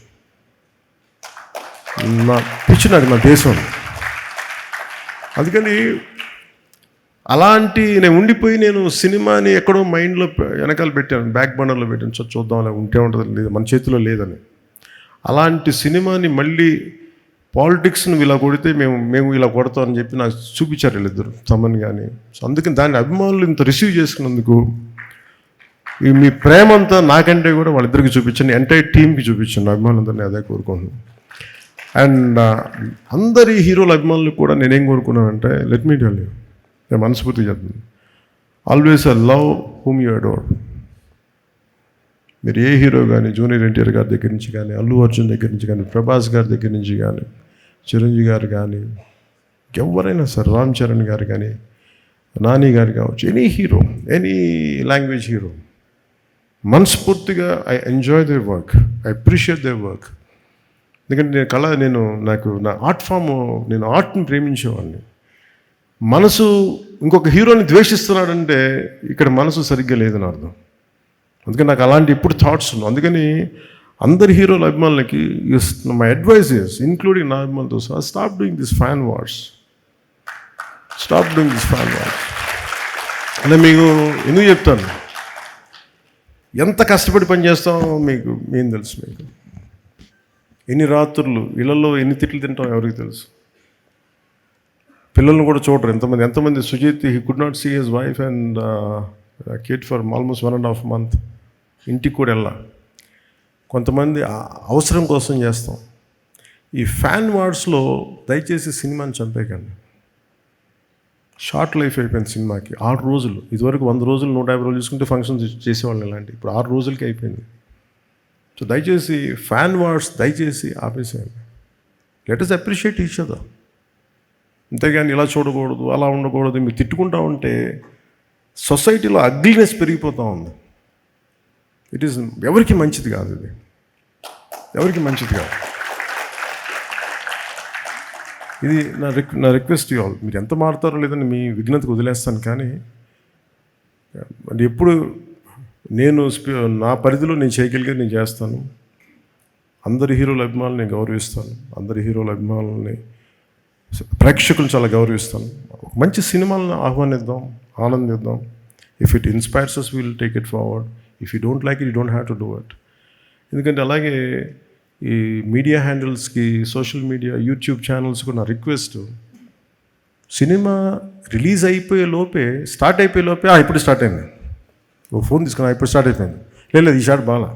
Speaker 1: నా పిచ్చి నాకు నా దేశం. అందుకని అలాంటి నేను ఉండిపోయి నేను సినిమాని ఎక్కడో మైండ్లో వెనకాల పెట్టాను, బ్యాక్ బర్నర్లో పెట్టాను. చూద్దాం అలా ఉంటే ఉంటుంది, లేదు మన చేతిలో లేదని. అలాంటి సినిమాని మళ్ళీ పాలిటిక్స్ని ఇలా కొడితే మేము ఇలా కొడతామని చెప్పి నాకు చూపించారు వీళ్ళిద్దరు, తమన్ కానీ. సో అందుకని దాన్ని అభిమానులు ఇంత రిసీవ్ చేసుకున్నందుకు మీ ప్రేమ అంతా నాకంటే కూడా వాళ్ళిద్దరికి చూపించండి, ఎంటైర్ టీమ్కి చూపించండి. అభిమానులందరినీ అదే కోరుకుంటున్నాను. అండ్ అందరి హీరోల అభిమానులు కూడా నేనేం కోరుకున్నానంటే, లెట్ మీ టెల్ యూ, నేను మనస్ఫూర్తిగా చెప్తాను, always I love whom you adore. మీరు ఏ హీరో కానీ, జూనియర్ ఎన్టీఆర్ గారి దగ్గర నుంచి కానీ, అల్లు అర్జున్ దగ్గర నుంచి కానీ, ప్రభాస్ గారి దగ్గర నుంచి కానీ, చిరంజీవి గారు కానీ, ఎవరైనా సరే, రామ్ చరణ్ గారు కానీ, నాని గారు కావచ్చు, any hero, any language hero, మనస్ఫూర్తిగా I enjoy their work, I appreciate their work. ఎందుకంటే నాకు నా ఆర్ట్ ఫామ్, నేను ఆర్ట్ని ప్రేమించేవాడిని. మనసు ఇంకొక హీరోని ద్వేషిస్తున్నాడంటే ఇక్కడ మనసు సరిగ్గా లేదని అర్థం. అందుకని నాకు అలాంటి ఇప్పుడు థాట్స్ ఉన్నాయి. అందుకని అందరి హీరోల అభిమానులకి మై అడ్వైస్ ఇస్, ఇంక్లూడింగ్ నా అభిమానులతో సహా, stop doing this fan wars. అంటే మీకు ఎందుకు చెప్తాను, ఎంత కష్టపడి పని చేస్తామో మీకు ఏం తెలుసు. మీకు ఎన్ని రాత్రులు ఇళ్లలో ఎన్ని తిట్లు తింటాం ఎవరికి తెలుసు. పిల్లల్ని కూడా చూడరు ఎంతమంది Sujeeth he could not see his wife and kid for almost 1.5 months. ఇంటికి కూడా వెళ్ళా. కొంతమంది అవసరం కోసం చేస్తాం. ఈ ఫ్యాన్ వార్డ్స్లో దయచేసి సినిమాని చంపేయకండి. షార్ట్ లైఫ్ అయిపోయింది సినిమాకి. 6 రోజులు, ఇదివరకు 100 రోజులు 150 రోజులు చూసుకుంటే ఫంక్షన్స్ చేసేవాళ్ళు ఇలాంటి, ఇప్పుడు 6 రోజులకి అయిపోయింది. సో దయచేసి ఫ్యాన్ వార్డ్స్ దయచేసి ఆపేసేయండి. Let us appreciate each other. అంతేగాని ఇలా చూడకూడదు, అలా ఉండకూడదు, మీరు తిట్టుకుంటా ఉంటే సొసైటీలో అగ్లీనెస్ పెరిగిపోతూ ఉంది. ఇట్ ఈస్ ఎవరికి మంచిది కాదు, ఇది ఎవరికి మంచిది కాదు. ఇది నా రిక్వెస్ట్ యూ ఆల్. మీరు ఎంత మారుతారో లేదని మీ విఘ్నతకు వదిలేస్తాను, కానీ ఎప్పుడు నేను నా పరిధిలో నేను చేయగలిగేది నేను చేస్తాను. అందరి హీరోల అభిమానులు నేను గౌరవిస్తాను. అందరి హీరోల అభిమానులని, ప్రేక్షకులను చాలా గౌరవిస్తాను. ఒక మంచి సినిమాలను ఆహ్వానిద్దాం, ఆనందిద్దాం. If it inspires us, will take it forward. If you don't like it, you don't have to do it. ఎందుకంటే అలాగే ఈ మీడియా హ్యాండిల్స్కి, సోషల్ మీడియా, యూట్యూబ్ ఛానల్స్కి నా రిక్వెస్ట్, సినిమా రిలీజ్ అయిపోయే లోపే, స్టార్ట్ అయిపోయే లోపే ఇప్పుడు స్టార్ట్ అయింది, ఓ ఫోన్ తీసుకున్నా ఇప్పుడు స్టార్ట్ అయిపోయింది, లేదు ఈ షాట్ బాగా,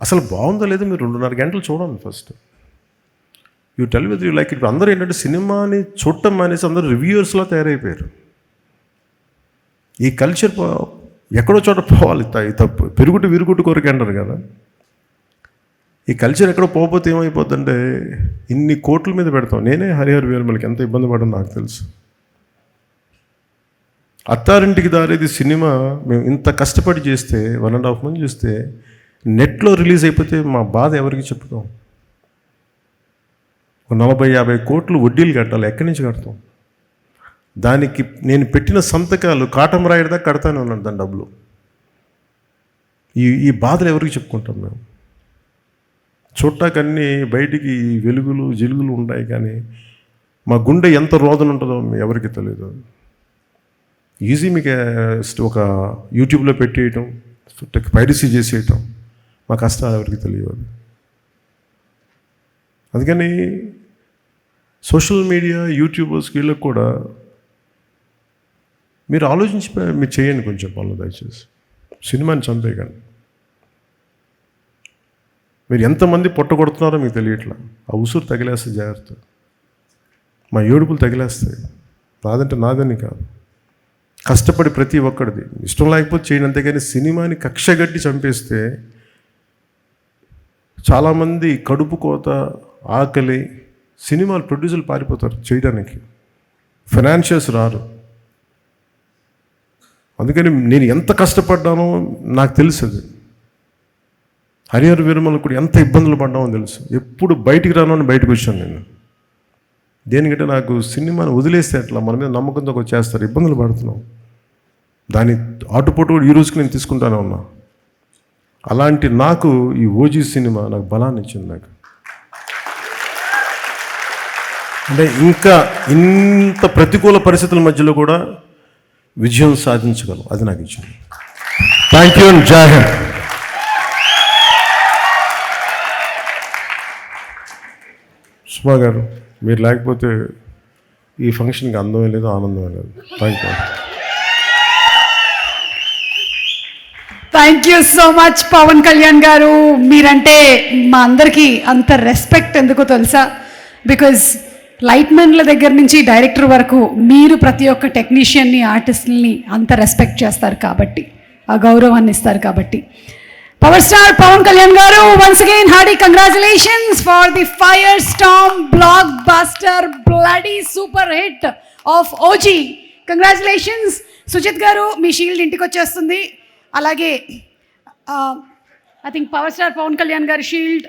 Speaker 1: అసలు బాగుందో లేదో మీరు 2.5 గంటలు చూడండి first. You tell with you like it. అందరూ ఏంటంటే సినిమాని చూడటం మానేసి అందరూ రివ్యూయర్స్లో తయారైపోయారు. ఈ కల్చర్ ఎక్కడో చోట పోవాలి, తప్పు. పెరుగుటి విరుగుటి కొరకు అంటారు కదా. ఈ కల్చర్ ఎక్కడో పోతే ఏమైపోతుందంటే ఇన్ని కోట్ల మీద పెడతాం. నేనే హరిహర వీరమలకి ఎంత ఇబ్బంది పడడం నాకు తెలుసు. అత్తారింటికి దారేది సినిమా మేము ఇంత కష్టపడి చేస్తే 1.5 months చూస్తే నెట్లో రిలీజ్ అయిపోతే మా బాధ ఎవరికి చెప్పుతాం? 40-50 కోట్లు వడ్డీలు కట్టాలి, ఎక్కడి నుంచి కడతాం? దానికి నేను పెట్టిన సంతకాలు కాటం రాయడదా కడతానే ఉన్నాను దాని డబ్బులు. ఈ బాధలు ఎవరికి చెప్పుకుంటాం మేము? చూడటాకన్నీ బయటికి వెలుగులు జిలుగులు ఉంటాయి, కానీ మా గుండె ఎంత రోదన ఉంటుందో ఎవరికి తెలియదు. ఈజీ మీకు ఒక యూట్యూబ్లో పెట్టేయటం, పైరసీ చేసేయటం, మా కష్టాలు ఎవరికి తెలియదు. అందుకని సోషల్ మీడియా యూట్యూబర్స్ వీళ్ళకి కూడా మీరు ఆలోచించి మీరు చేయండి కొంచెం పనులు దయచేసి. సినిమాని చంపేయకండి. మీరు ఎంతమంది పొట్టగొడుతున్నారో మీకు తెలియట్లా. ఆ ఉసురు తగిలేస్తే జాగ్రత్త. మా ఏడుపులు తగిలేస్తాయి. నాదంటే నాదని కాదు, కష్టపడి ప్రతి ఒక్కడిది. ఇష్టం లేకపోతే చేయండి, అంతేగాని సినిమాని కక్షగట్టి చంపేస్తే చాలామంది కడుపు కోత, ఆకలి, సినిమాలు ప్రొడ్యూసర్లు పారిపోతారు చేయడానికి, ఫైనాన్షియల్స్ రారు. అందుకని నేను ఎంత కష్టపడ్డానో నాకు తెలుసు. అది హరిహర వీరమల కూడా ఎంత ఇబ్బందులు పడ్డామో తెలుసు. ఎప్పుడు బయటికి రాను అని బయటకు వచ్చాను నేను. దేనికంటే నాకు సినిమాని వదిలేస్తే అట్లా మన మీద నమ్మకంతో వచ్చేస్తారు, ఇబ్బందులు పడుతున్నాం. దాని ఆటుపోటు కూడా ఈ రోజుకి నేను తీసుకుంటానే ఉన్నా. అలాంటి నాకు ఈ ఓజీ సినిమా నాకు బలాన్ని ఇచ్చింది. నాకు అంటే ఇంకా ఇంత ప్రతికూల పరిస్థితుల మధ్యలో కూడా విజయం సాధించగలం, అది నాకు ఇచ్చింది. థ్యాంక్ యూ అండ్ జై హింద్. సుమా గారు, మీరు లేకపోతే ఈ ఫంక్షన్కి అందమే లేదు, ఆనందమే లేదు. Thank you.
Speaker 2: Thank you so much Pawan Kalyan garu. మీరంటే మా అందరికీ అంత రెస్పెక్ట్ ఎందుకో తెలుసా? బికాజ్ లైట్మెన్ల దగ్గర నుంచి డైరెక్టర్ వరకు మీరు ప్రతి ఒక్క టెక్నీషియన్ని, ఆర్టిస్ట్ని అంత రెస్పెక్ట్ చేస్తారు కాబట్టి, ఆ గౌరవాన్ని ఇస్తారు కాబట్టి. Power star Pawan Kalyan garu, once again hearty congratulations for the fire storm blockbuster bloody super hit of OG. Congratulations. Sujeeth garu, మీ షీల్డ్ ఇంటికి వచ్చేస్తుంది. అలాగే I think power star Pawan Kalyan గారి shield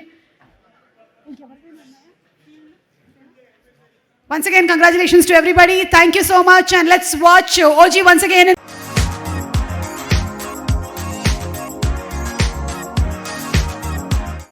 Speaker 2: Once again, congratulations to everybody. Thank you so much, and let's watch OG once again in